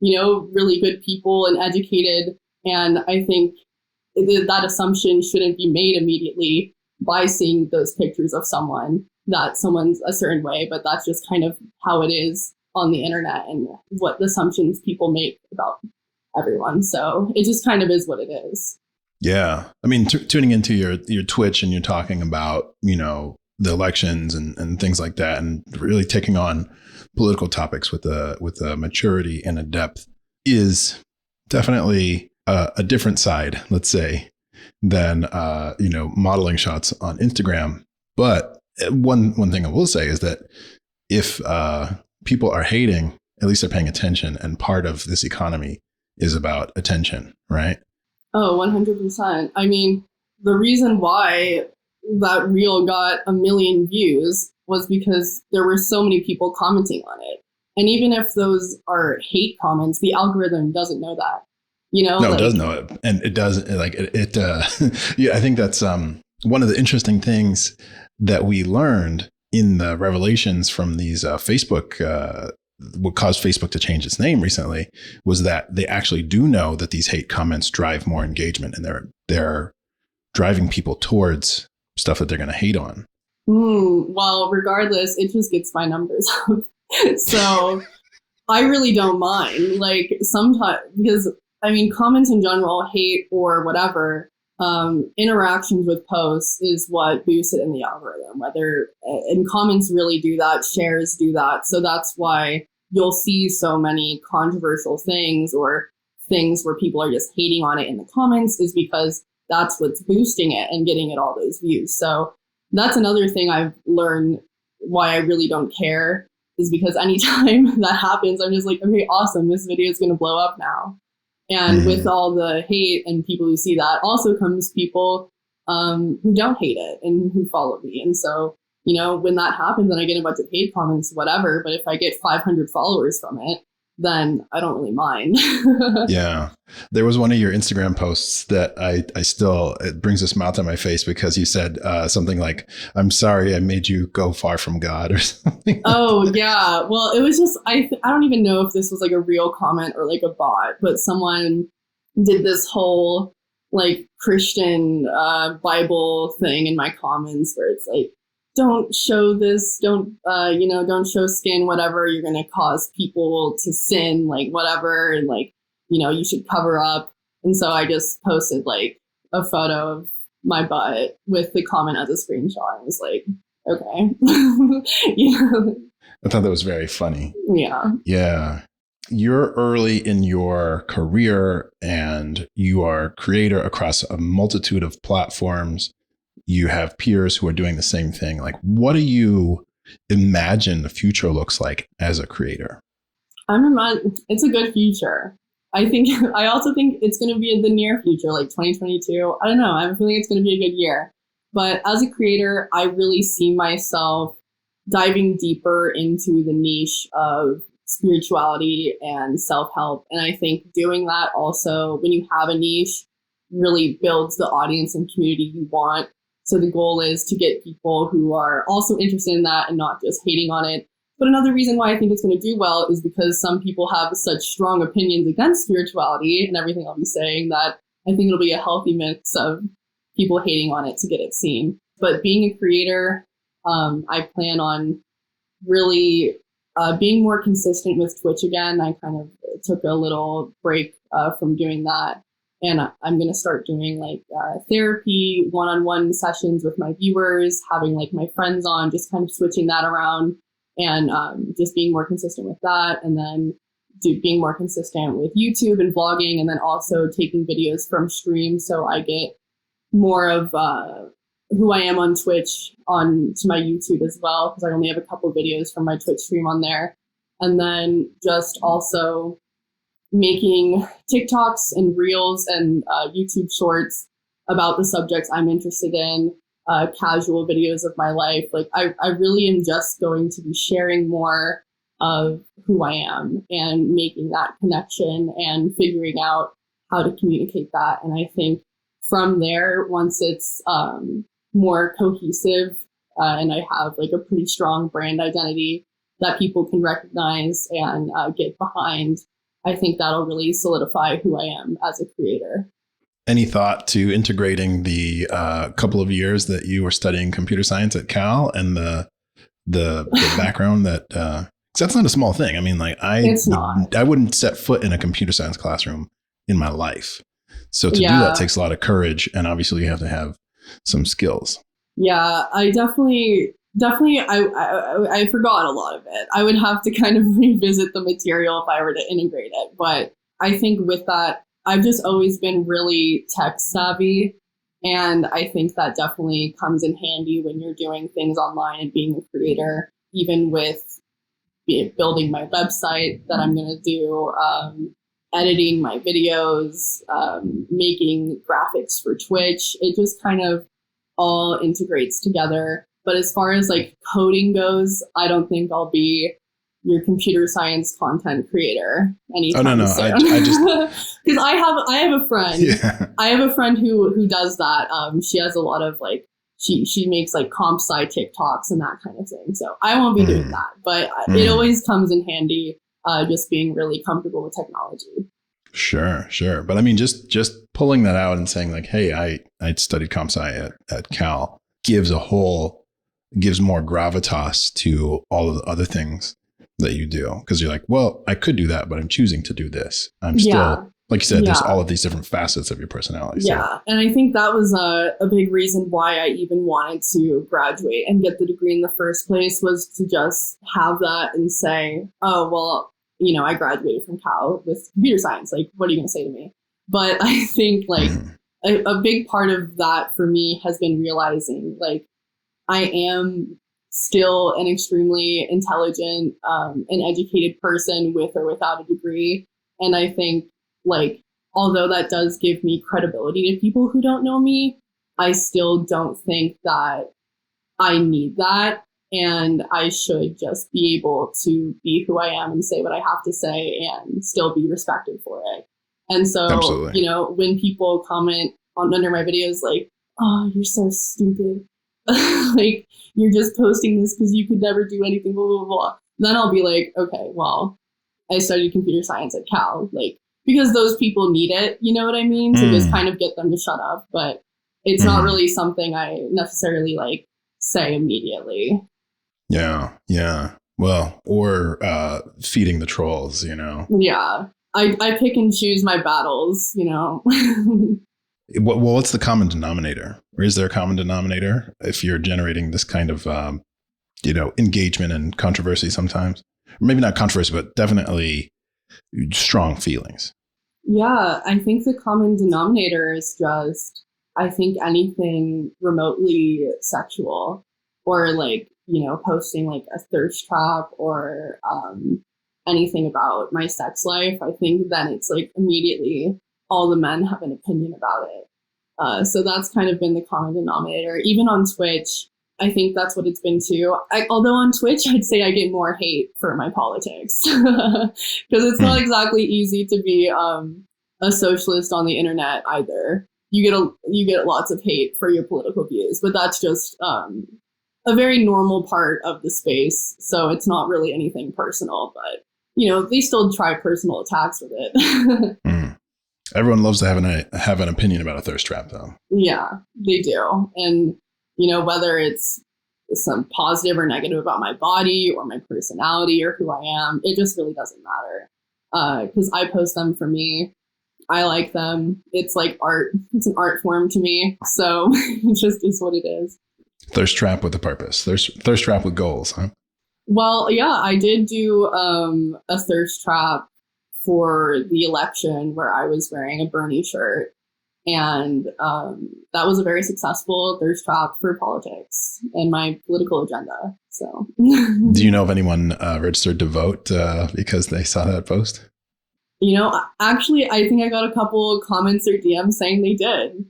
Speaker 1: really good people and educated. And I think that assumption shouldn't be made immediately by seeing those pictures of someone, that someone's a certain way, but that's just kind of how it is on the internet and what the assumptions people make about everyone. So it just kind of is what it is.
Speaker 2: Yeah. I mean, tuning into your Twitch and you're talking about, the elections and things like that, and really taking on political topics with a maturity and a depth is definitely a different side, let's say, than, modeling shots on Instagram. But one thing I will say is that if people are hating, at least they're paying attention. And part of this economy is about attention, right?
Speaker 1: Oh, 100%. I mean, the reason why that reel got 1 million views was because there were so many people commenting on it. And even if those are hate comments, the algorithm doesn't know that.
Speaker 2: No, it does know it. And it does yeah, I think that's one of the interesting things that we learned in the revelations from these Facebook, what caused Facebook to change its name recently, was that they actually do know that these hate comments drive more engagement, and they're driving people towards stuff that they're going to hate on.
Speaker 1: Well, regardless, it just gets my numbers up. So I really don't mind. Like sometimes, because I mean, comments in general, hate or whatever, interactions with posts is what boosts it in the algorithm. Whether and comments really do that, shares do that. So that's why you'll see so many controversial things or things where people are just hating on it in the comments, is because that's what's boosting it and getting it all those views. So that's another thing I've learned why I really don't care, is because anytime that happens, I'm just like, okay, awesome, this video is going to blow up now. And with all the hate and people who see that, also comes people who don't hate it and who follow me. And so, when that happens and I get a bunch of hate comments, whatever, but if I get 500 followers from it, then I don't really mind.
Speaker 2: Yeah. There was one of your Instagram posts that I still, it brings a smile to my face, because you said something like, "I'm sorry I made you go far from God," or something.
Speaker 1: Oh, yeah. Well, it was just, I don't even know if this was like a real comment or like a bot, but someone did this whole like Christian Bible thing in my comments where it's like, don't show this, don't show skin, whatever, you're going to cause people to sin, like whatever. And like, you should cover up. And so I just posted like a photo of my butt with the comment as a screenshot. I was like, okay.
Speaker 2: I thought that was very funny.
Speaker 1: Yeah.
Speaker 2: Yeah. You're early in your career and you are a creator across a multitude of platforms. You have peers who are doing the same thing. Like, what do you imagine the future looks like as a creator?
Speaker 1: It's a good future. I also think it's going to be in the near future, like 2022. I don't know. I have a feeling it's going to be a good year. But as a creator, I really see myself diving deeper into the niche of spirituality and self-help. And I think doing that also, when you have a niche, really builds the audience and community you want. So the goal is to get people who are also interested in that and not just hating on it. But another reason why I think it's going to do well is because some people have such strong opinions against spirituality and everything I'll be saying, that I think it'll be a healthy mix of people hating on it to get it seen. But being a creator, I plan on really being more consistent with Twitch again. I kind of took a little break from doing that. And I'm going to start doing like therapy, one-on-one sessions with my viewers, having like my friends on, just kind of switching that around, and just being more consistent with that. And then being more consistent with YouTube and vlogging, and then also taking videos from streams. So I get more of who I am on Twitch onto my YouTube as well, because I only have a couple of videos from my Twitch stream on there. And then just also making TikToks and Reels and YouTube Shorts about the subjects I'm interested in, casual videos of my life. Like I really am just going to be sharing more of who I am and making that connection and figuring out how to communicate that. And I think from there, once it's more cohesive and I have like a pretty strong brand identity that people can recognize and get behind, I think that'll really solidify who I am as a creator.
Speaker 2: Any thought to integrating the couple of years that you were studying computer science at Cal and the background that, because that's not a small thing. I mean, like I wouldn't set foot in a computer science classroom in my life. So to do that takes a lot of courage, and obviously you have to have some skills. Yeah,
Speaker 1: I definitely I forgot a lot of it. I would have to kind of revisit the material if I were to integrate it. But I think with that, I've just always been really tech savvy. And I think that definitely comes in handy when you're doing things online and being a creator, even with building my website that I'm going to do, editing my videos, making graphics for Twitch. It just kind of all integrates together. But as far as like coding goes, I don't think I'll be your computer science content creator anytime soon. I just because I have a friend. Yeah. I have a friend who does that. She has a lot of like she makes like comp sci TikToks and that kind of thing. So I won't be doing that, but it always comes in handy. Just being really comfortable with technology.
Speaker 2: Sure. But I mean, just pulling that out and saying like, hey, I studied comp sci at Cal gives more gravitas to all of the other things that you do. Because you're like, well, I could do that, but I'm choosing to do this. I'm still like you said, there's
Speaker 1: Yeah.
Speaker 2: all of these different facets of your personality. So.
Speaker 1: Yeah. And I think that was a big reason why I even wanted to graduate and get the degree in the first place, was to just have that and say, oh, well, I graduated from Cal with computer science. Like, what are you going to say to me? But I think like a big part of that for me has been realizing like I am still an extremely intelligent and educated person with or without a degree. And I think like, although that does give me credibility to people who don't know me, I still don't think that I need that. And I should just be able to be who I am and say what I have to say and still be respected for it. And so,
Speaker 2: Absolutely.
Speaker 1: When people comment under my videos like, oh, you're so stupid. Like, you're just posting this because you could never do anything, blah, blah, blah. Then I'll be like, okay, well, I studied computer science at Cal. Like, because those people need it, you know what I mean? To just kind of get them to shut up. But it's not really something I necessarily like say immediately.
Speaker 2: Yeah. Well, or feeding the trolls,
Speaker 1: Yeah. I pick and choose my battles,
Speaker 2: What's the common denominator? Or is there a common denominator if you're generating this kind of, engagement and controversy sometimes? Or maybe not controversy, but definitely strong feelings.
Speaker 1: Yeah, I think the common denominator is just, I think anything remotely sexual, or like, posting like a thirst trap or anything about my sex life. I think then it's like immediately all the men have an opinion about it. So that's kind of been the common denominator. Even on Twitch, I think that's what it's been too. Although on Twitch, I'd say I get more hate for my politics because it's not exactly easy to be a socialist on the internet either. You get lots of hate for your political views, but that's just a very normal part of the space. So it's not really anything personal, but they still try personal attacks with it.
Speaker 2: Everyone loves to have an opinion about a thirst trap, though.
Speaker 1: Yeah, they do. And, whether it's some positive or negative about my body or my personality or who I am, it just really doesn't matter. Because I post them for me. I like them. It's like art. It's an art form to me. So it just is what it is.
Speaker 2: Thirst trap with a purpose. Thirst trap with goals, huh?
Speaker 1: Well, yeah, I did do a thirst trap for the election where I was wearing a Bernie shirt. And that was a very successful thirst trap for politics and my political agenda. So,
Speaker 2: do you know if anyone registered to vote because they saw that post?
Speaker 1: Actually, I think I got a couple comments or DMs saying they did,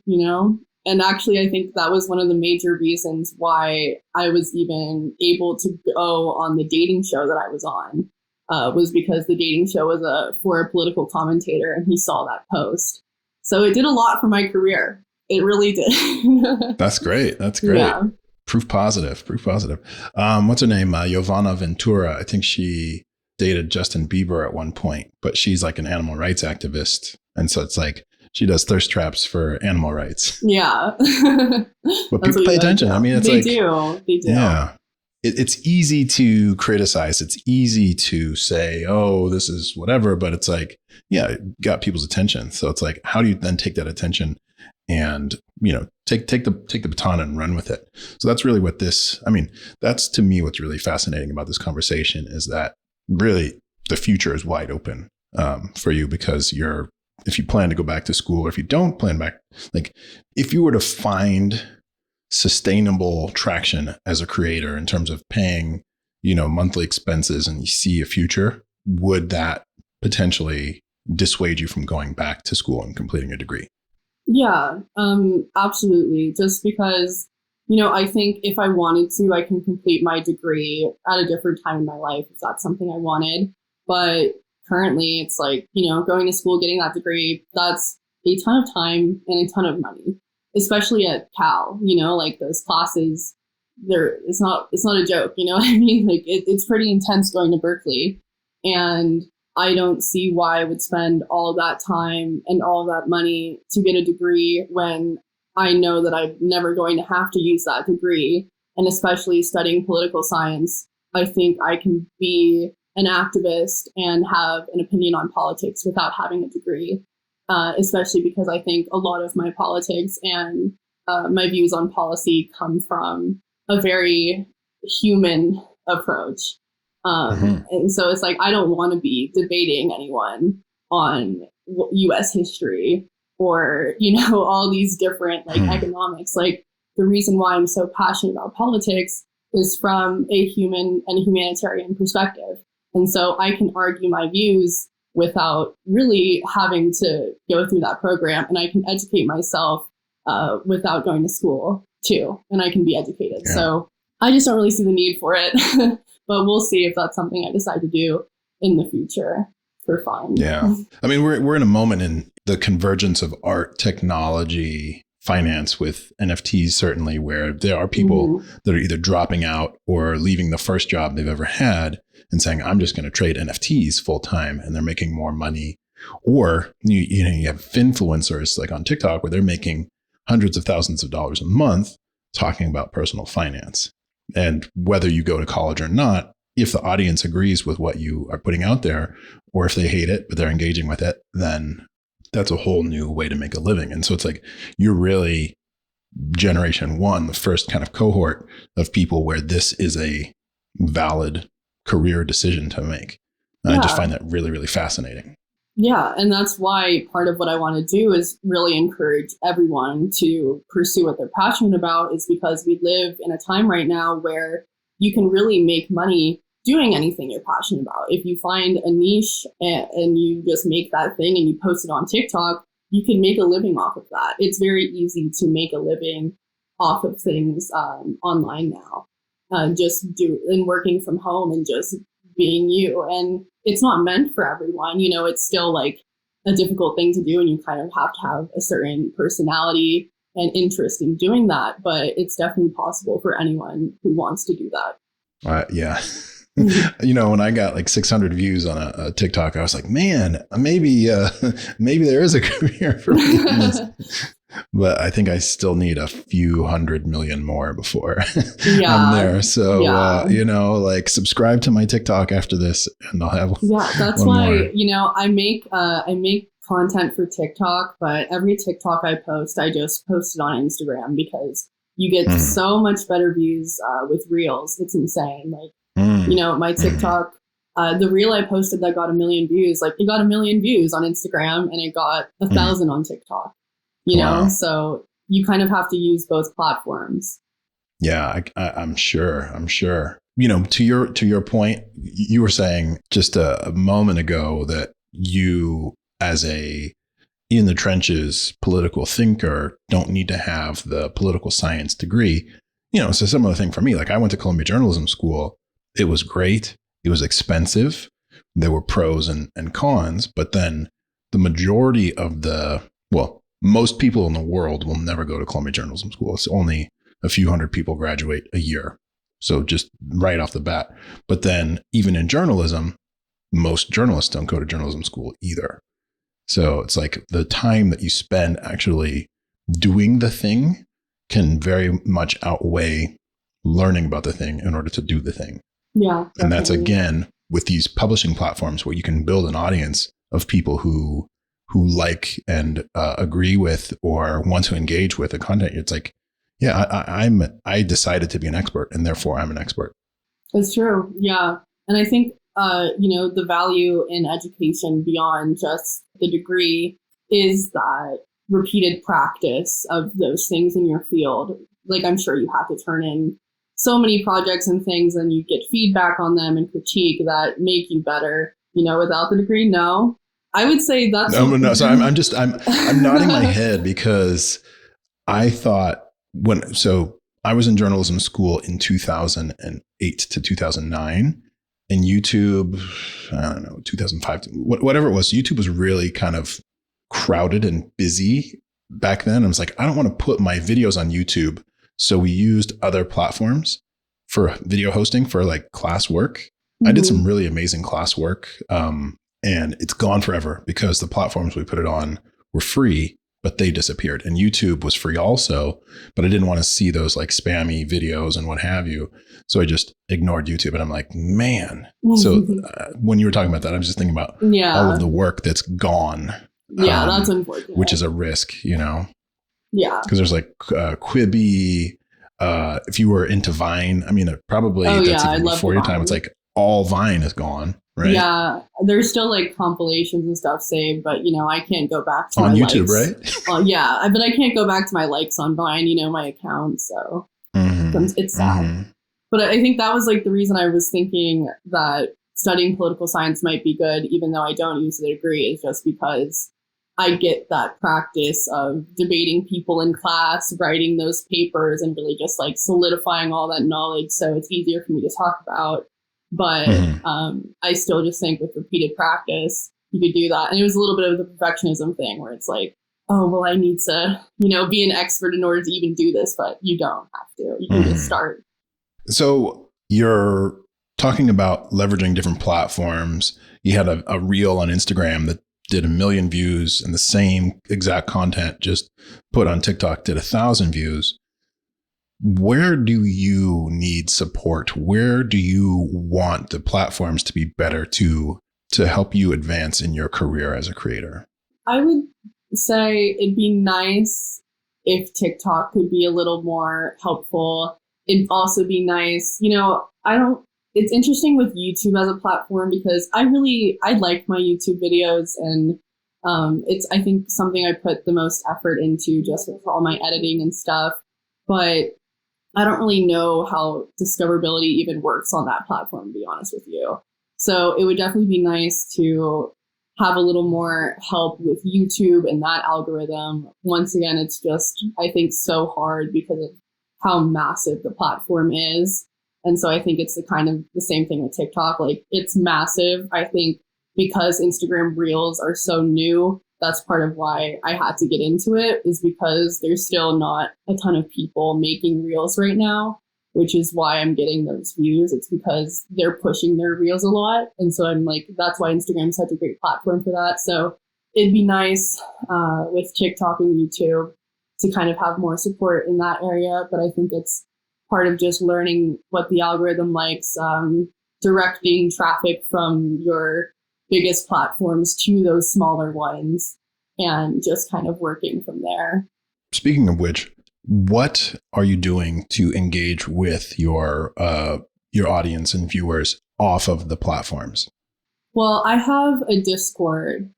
Speaker 1: and actually, I think that was one of the major reasons why I was even able to go on the dating show that I was on, was because the dating show was for a political commentator, and he saw that post. So it did a lot for my career. It really did.
Speaker 2: That's great. Yeah. Proof positive. What's her name? Giovanna Ventura. I think she dated Justin Bieber at one point, but she's like an animal rights activist. And so it's like she does thirst traps for animal rights.
Speaker 1: Yeah.
Speaker 2: But people pay attention. I mean,
Speaker 1: they do.
Speaker 2: Yeah. It's easy to criticize. It's easy to say, oh, this is whatever. But it's like, yeah, it got people's attention. So it's like, how do you then take that attention and, take the baton and run with it? So that's really what that's to me what's really fascinating about this conversation is that really the future is wide open for you, because if you plan to go back to school, or if you don't plan back, like if you were to find sustainable traction as a creator in terms of paying, monthly expenses, and you see a future, would that potentially dissuade you from going back to school and completing a degree?
Speaker 1: Yeah, absolutely. Just because, I think if I wanted to, I can complete my degree at a different time in my life if that's something I wanted. But currently it's like, going to school, getting that degree, that's a ton of time and a ton of money, especially at Cal, like those classes, it's not a joke, you know what I mean? Like it's pretty intense going to Berkeley, and I don't see why I would spend all of that time and all of that money to get a degree when I know that I'm never going to have to use that degree. And especially studying political science, I think I can be an activist and have an opinion on politics without having a degree. especially because I think a lot of my politics and my views on policy come from a very human approach. And so it's like, I don't want to be debating anyone on US history or, all these different economics. Like, the reason why I'm so passionate about politics is from a human and humanitarian perspective. And so I can argue my views without really having to go through that program. And I can educate myself without going to school too. And I can be educated. Yeah. So I just don't really see the need for it. But we'll see if that's something I decide to do in the future for fun.
Speaker 2: Yeah. I mean, we're in a moment in the convergence of art, technology, finance with NFTs, certainly, where there are people that are either dropping out or leaving the first job they've ever had and saying, I'm just going to trade NFTs full time, and they're making more money. Or you have finfluencers like on TikTok where they're making hundreds of thousands of dollars a month talking about personal finance. And whether you go to college or not, if the audience agrees with what you are putting out there, or if they hate it, but they're engaging with it, then that's a whole new way to make a living. And so it's like, you're really generation one, the first kind of cohort of people where this is a valid career decision to make. And I just find that really, really fascinating.
Speaker 1: Yeah. And that's why part of what I want to do is really encourage everyone to pursue what they're passionate about, is because we live in a time right now where you can really make money doing anything you're passionate about. If you find a niche and you just make that thing and you post it on TikTok, you can make a living off of that. It's very easy to make a living off of things online now. And working from home and just being you. And it's not meant for everyone. It's still like a difficult thing to do, and you kind of have to have a certain personality and interest in doing that. But it's definitely possible for anyone who wants to do that.
Speaker 2: Yeah. When I got like 600 views on a TikTok, I was like, man, maybe there is a career for me in this. But I think I still need a few 100 million more before I'm there. So, subscribe to my TikTok after this and I'll have
Speaker 1: that's why, more. I make content for TikTok, but every TikTok I post, I just post it on Instagram because you get so much better views with Reels. It's insane. My TikTok, the reel I posted that got 1 million views, it got 1 million views on Instagram and it got 1,000 on TikTok. So you kind of have to use both platforms.
Speaker 2: Yeah, I'm sure. To your point, you were saying just a moment ago that you, as a in the trenches political thinker, don't need to have the political science degree. It's a similar thing for me. I went to Columbia Journalism School. It was great. It was expensive. There were pros and cons, but then the majority of most people in the world will never go to Columbia Journalism School. It's only a few hundred people graduate a year. So just right off the bat. But then even in journalism, most journalists don't go to journalism school either. So it's like the time that you spend actually doing the thing can very much outweigh learning about the thing in order to do the thing.
Speaker 1: Yeah. Definitely.
Speaker 2: And that's, again, with these publishing platforms where you can build an audience of people who like and agree with or want to engage with the content. It's like, I decided to be an expert and therefore I'm an expert.
Speaker 1: It's true. Yeah. And I think, the value in education beyond just the degree is that repeated practice of those things in your field. I'm sure you have to turn in so many projects and things and you get feedback on them and critique that make you better, without the degree. No. I would say that's
Speaker 2: no. So I'm nodding my head because I thought I was in journalism school in 2008 to 2009, and YouTube, I don't know, 2005, whatever it was. YouTube was really kind of crowded and busy back then. I was like, I don't want to put my videos on YouTube. So we used other platforms for video hosting for classwork. I did some really amazing classwork. And it's gone forever because the platforms we put it on were free, but they disappeared. And YouTube was free also, but I didn't want to see those spammy videos and what have you. So I just ignored YouTube. And I'm like, man. So when you were talking about that, I was just thinking about all of the work that's gone
Speaker 1: Yeah, that's unfortunate.
Speaker 2: Which is a risk,
Speaker 1: Yeah.
Speaker 2: Because there's like Quibi. If you were into Vine, I mean, probably that's even before your time. It's like all Vine is gone, right?
Speaker 1: Yeah, there's still like compilations and stuff saved, but I can't go back to
Speaker 2: on
Speaker 1: my
Speaker 2: YouTube,
Speaker 1: likes.
Speaker 2: Right?
Speaker 1: Yeah, but I can't go back to my likes on Vine, my account, so it's sad. But I think that was like the reason I was thinking that studying political science might be good, even though I don't use the degree, is just because I get that practice of debating people in class, writing those papers, and really just like solidifying all that knowledge. So it's easier for me to talk about. But I still just think with repeated practice, you could do that. And it was a little bit of the perfectionism thing where it's like, oh, well, I need to, be an expert in order to even do this. But you don't have to. You can just start.
Speaker 2: So you're talking about leveraging different platforms. You had a reel on Instagram that did 1 million views, and the same exact content just put on TikTok did 1,000 views. Where do you need support? Where do you want the platforms to be better to help you advance in your career as a creator? I
Speaker 1: would say it'd be nice if TikTok could be a little more helpful. It'd also be nice, it's interesting with YouTube as a platform because I like my YouTube videos, and it's, I think, something I put the most effort into just for all my editing and stuff. But I don't really know how discoverability even works on that platform, to be honest with you. So it would definitely be nice to have a little more help with YouTube and that algorithm. Once again, it's just, I think, so hard because of how massive the platform is. And so I think it's the same thing with TikTok. Like, it's massive. I think because Instagram Reels are so new, that's part of why I had to get into it, is because there's still not a ton of people making Reels right now, which is why I'm getting those views. It's because they're pushing their Reels a lot. And so I'm like, that's why Instagram is such a great platform for that. So it'd be nice with TikTok and YouTube to kind of have more support in that area. But I think it's part of just learning what the algorithm likes, directing traffic from your biggest platforms to those smaller ones, and just kind of working from there. Speaking of which,
Speaker 2: what are you doing to engage with your audience and viewers off of the platforms?
Speaker 1: Well, I have a Discord,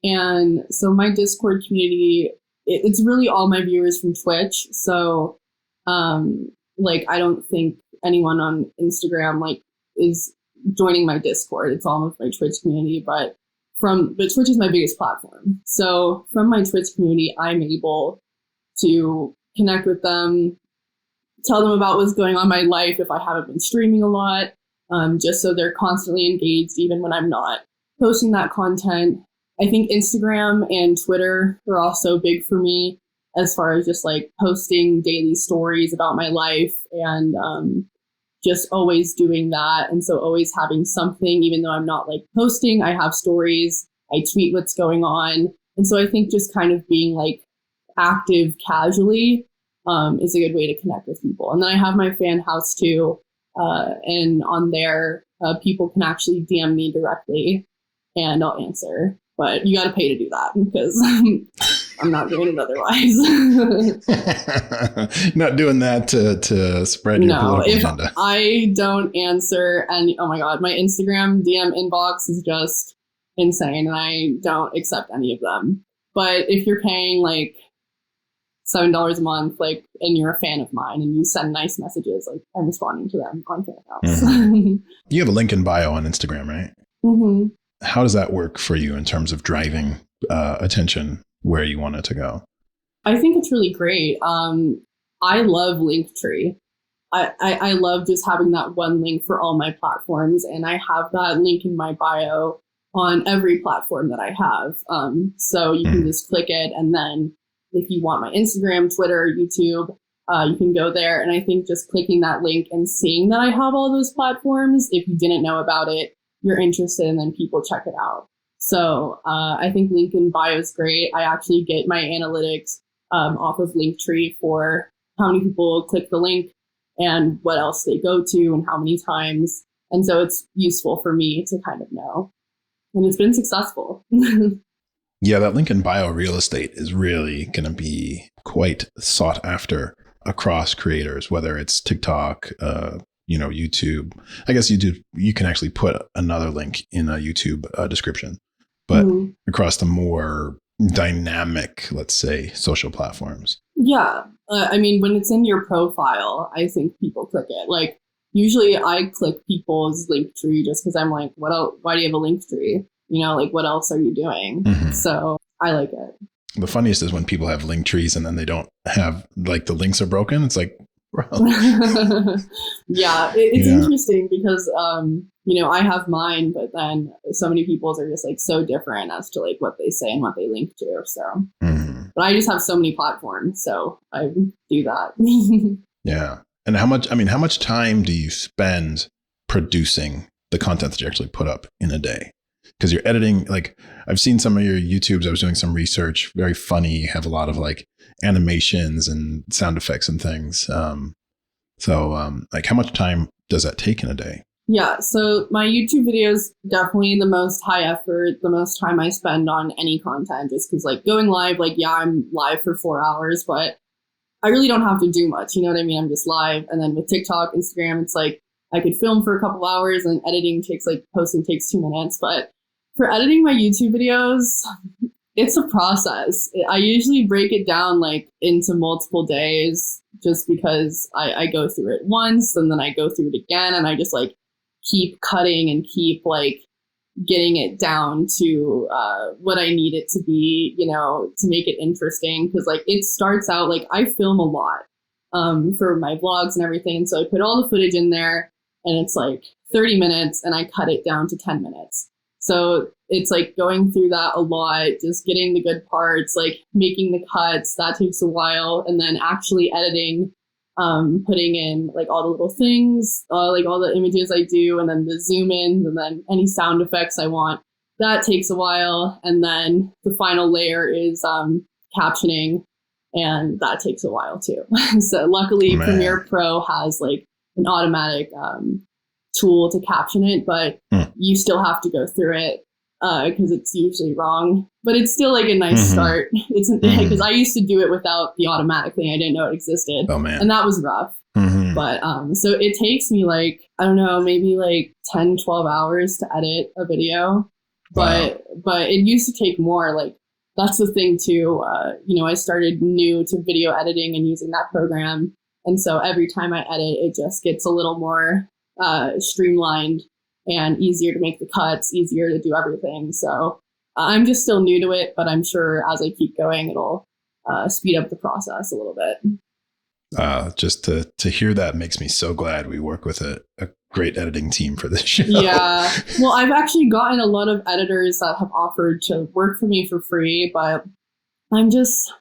Speaker 1: and so my Discord community, it's really all my viewers from Twitch. So I don't think anyone on Instagram is joining my Discord. It's all of my Twitch community, but Twitch is my biggest platform. So from my Twitch community, I'm able to connect with them, tell them about what's going on in my life if I haven't been streaming a lot, just so they're constantly engaged even when I'm not posting that content. I think Instagram and Twitter are also big for me as far as just posting daily stories about my life and just always doing that. And so always having something, even though I'm not posting, I have stories, I tweet what's going on. And so I think just kind of being active casually is a good way to connect with people. And then I have my fan house too. And on there, people can actually DM me directly and I'll answer. But you got to pay to do that because I'm not doing it otherwise.
Speaker 2: Not doing that to spread your political agenda.
Speaker 1: I don't answer, and oh my God, my Instagram DM inbox is just insane, and I don't accept any of them. But if you're paying $7 a month, and you're a fan of mine, and you send nice messages, I'm responding to them on Fan House.
Speaker 2: Mm-hmm. You have a link in bio on Instagram, right?
Speaker 1: Mm-hmm.
Speaker 2: How does that work for you in terms of driving attention where you want it to go?
Speaker 1: I think it's really great. I love Linktree. I love just having that one link for all my platforms, and I have that link in my bio on every platform that I have. So you can just click it, and then if you want my Instagram, Twitter, YouTube, you can go there. And I think just clicking that link and seeing that I have all those platforms, if you didn't know about it, you're interested, and then people check it out. So I think link in bio is great. I actually get my analytics off of Linktree for how many people click the link and what else they go to and how many times. And so it's useful for me to kind of know. And it's been successful.
Speaker 2: Yeah, that link in bio real estate is really going to be quite sought after across creators, whether it's TikTok, YouTube. I guess you can actually put another link in a YouTube description, but across the more dynamic, let's say, social platforms.
Speaker 1: Yeah. I mean, when it's in your profile, I think people click it. Like, usually I click people's link tree just because I'm like, what else? Why do you have a link tree? Like, what else are you doing? So I like it.
Speaker 2: The funniest is when people have link trees and then they don't have, like, the links are broken. It's like, bro.
Speaker 1: Yeah, it's interesting because, I have mine, but then so many people's are just like so different as to like what they say and what they link to. So, but I just have so many platforms, so I do that.
Speaker 2: Yeah. And how much time do you spend producing the content that you actually put up in a day? Because you're editing, like, I've seen some of your YouTubes. I was doing some research, very funny, you have a lot of like animations and sound effects and things. Like, how much time does that take in a day?
Speaker 1: Yeah, so my YouTube videos, definitely the most high effort, the most time I spend on any content, just because like going live, like, yeah, I'm live for 4 hours, but I really don't have to do much. You know what I mean? I'm just live. And then with TikTok, Instagram, it's like I could film for a couple hours and posting takes 2 minutes. But for editing my YouTube videos, it's a process. I usually break it down like into multiple days just because I go through it once and then I go through it again and I just like keep cutting and keep like getting it down to what I need it to be, to make it interesting. Because like it starts out like I film a lot for my vlogs and everything. And so I put all the footage in there and it's like 30 minutes and I cut it down to 10 minutes. So it's like going through that a lot, just getting the good parts, like making the cuts, that takes a while. And then actually editing, putting in like all the little things, like all the images I do, and then the zoom in, and then any sound effects I want, that takes a while. And then the final layer is captioning, and that takes a while too. So luckily Premiere Pro has like an automatic tool to caption it, but you still have to go through it because it's usually wrong. But it's still like a nice start. It's because I used to do it without the automatic thing. I didn't know it existed.
Speaker 2: Oh man.
Speaker 1: And that was rough. But so it takes me like, I don't know, maybe like 10, 12 hours to edit a video. But it used to take more. Like that's the thing too. I started new to video editing and using that program. And so every time I edit, it just gets a little more streamlined and easier to make the cuts, easier to do everything. So I'm just still new to it, but I'm sure as I keep going, it'll speed up the process a little bit.
Speaker 2: Just to hear that makes me so glad we work with a great editing team for this show.
Speaker 1: Yeah. Well, I've actually gotten a lot of editors that have offered to work for me for free, but I'm just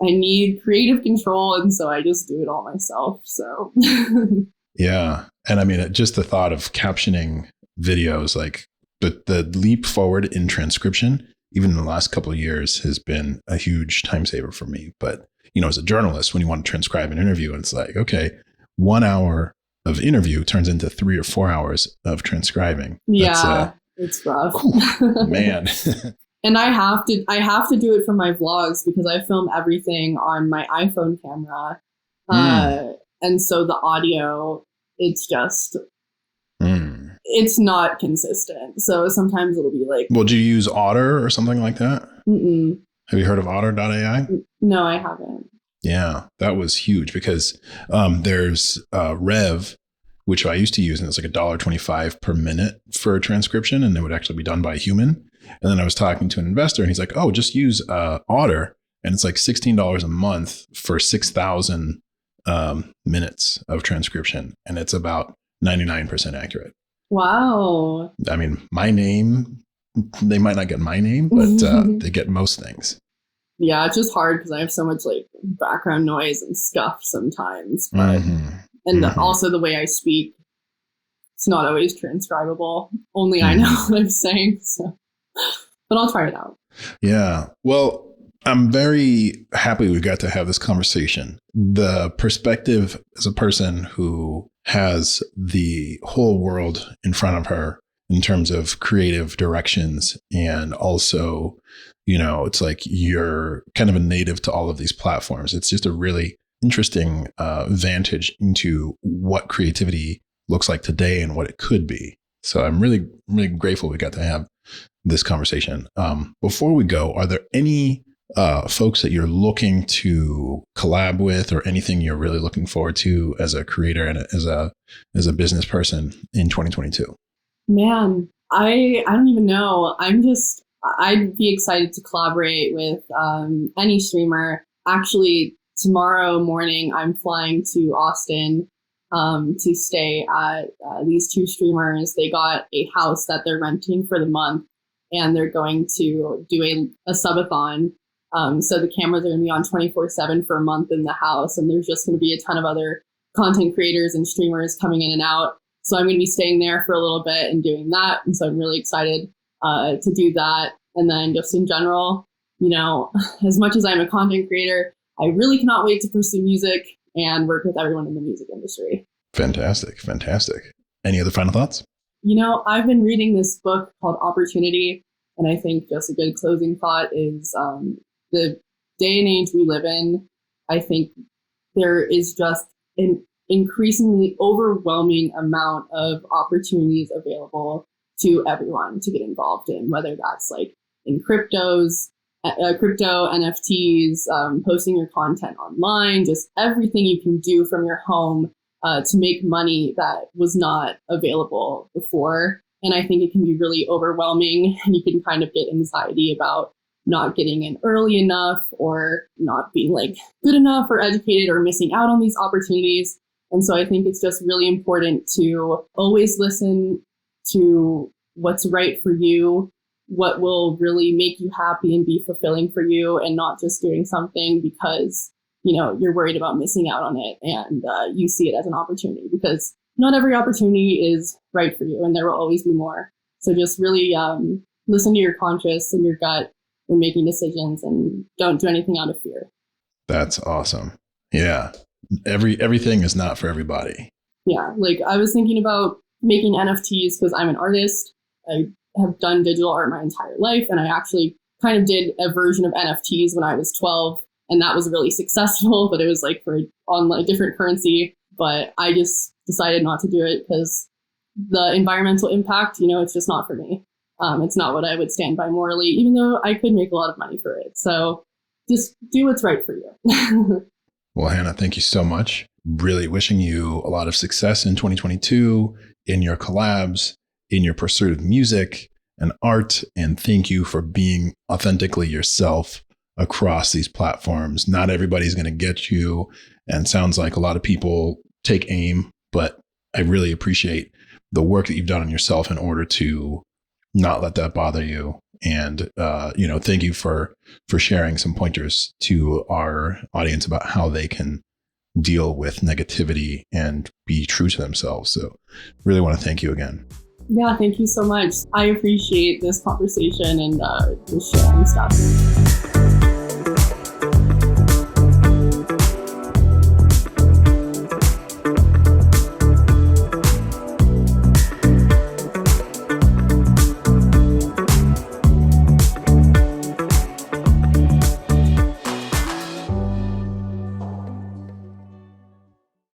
Speaker 1: I need creative control, and so I just do it all myself. So
Speaker 2: yeah. And I mean, just the thought of captioning videos, like the leap forward in transcription, even in the last couple of years, has been a huge time saver for me. But, as a journalist, when you want to transcribe an interview, and it's like, okay, 1 hour of interview turns into 3 or 4 hours of transcribing.
Speaker 1: Yeah, it's rough.
Speaker 2: Man.
Speaker 1: And I have to do it for my vlogs because I film everything on my iPhone camera. And so the audio, it's just, it's not consistent. So sometimes it'll be like.
Speaker 2: Well, do you use Otter or something like that?
Speaker 1: Mm-mm.
Speaker 2: Have you heard of Otter.ai?
Speaker 1: No, I haven't.
Speaker 2: Yeah, that was huge because there's Rev, which I used to use, and it's like $1.25 per minute for a transcription, and it would actually be done by a human. And then I was talking to an investor, and he's like, "Oh, just use Otter, and it's like $16 a month for 6,000 minutes of transcription, and it's about 99% accurate."
Speaker 1: Wow.
Speaker 2: I mean, my name, they might not get my name, but they get most things.
Speaker 1: Yeah, it's just hard because I have so much like background noise and scuff sometimes, but also the way I speak, it's not always transcribable. Only I know what I'm saying. So, but I'll try it out.
Speaker 2: Yeah. Well, I'm very happy we got to have this conversation. The perspective as a person who has the whole world in front of her in terms of creative directions. And also, it's like you're kind of a native to all of these platforms. It's just a really interesting vantage into what creativity looks like today and what it could be. So I'm really, really grateful we got to have this conversation. Before we go, are there any folks that you're looking to collab with, or anything you're really looking forward to as a creator and as a business person in 2022?
Speaker 1: Man, I don't even know. I'd be excited to collaborate with any streamer. Actually, tomorrow morning, I'm flying to Austin to stay at these two streamers. They got a house that they're renting for the month, and they're going to do a subathon. So the cameras are going to be on 24/7 for a month in the house, and there's just going to be a ton of other content creators and streamers coming in and out. So I'm going to be staying there for a little bit and doing that. And so I'm really excited to do that. And then just in general, as much as I'm a content creator, I really cannot wait to pursue music and work with everyone in the music industry.
Speaker 2: Fantastic. Fantastic. Any other final thoughts?
Speaker 1: I've been reading this book called Opportunity. And I think just a good closing thought is the day and age we live in. I think there is just an increasingly overwhelming amount of opportunities available to everyone to get involved in, whether that's like in crypto, NFTs, posting your content online, just everything you can do from your home to make money that was not available before. And I think it can be really overwhelming, and you can kind of get anxiety about not getting in early enough, or not being like good enough or educated, or missing out on these opportunities. And so I think it's just really important to always listen to what's right for you, what will really make you happy and be fulfilling for you, and not just doing something because, you're worried about missing out on it and you see it as an opportunity, because not every opportunity is right for you, and there will always be more. So just really listen to your conscience and your gut when making decisions, and don't do anything out of fear.
Speaker 2: That's awesome. Yeah. Everything is not for everybody.
Speaker 1: Yeah. Like I was thinking about making NFTs because I'm an artist. I have done digital art my entire life. And I actually kind of did a version of NFTs when I was 12. And that was really successful, but it was like on a different currency. But I just decided not to do it because the environmental impact, it's just not for me. It's not what I would stand by morally, even though I could make a lot of money for it. So just do what's right for you.
Speaker 2: Well, Hannah, thank you so much. Really wishing you a lot of success in 2022 in your collabs, in your pursuit of music and art. And thank you for being authentically yourself across these platforms. Not everybody's going to get you. And sounds like a lot of people take aim, but I really appreciate the work that you've done on yourself in order to not let that bother you. And, thank you for sharing some pointers to our audience about how they can deal with negativity and be true to themselves. So really want to thank you again.
Speaker 1: Yeah, thank you so much. I appreciate this conversation and just sharing stuff.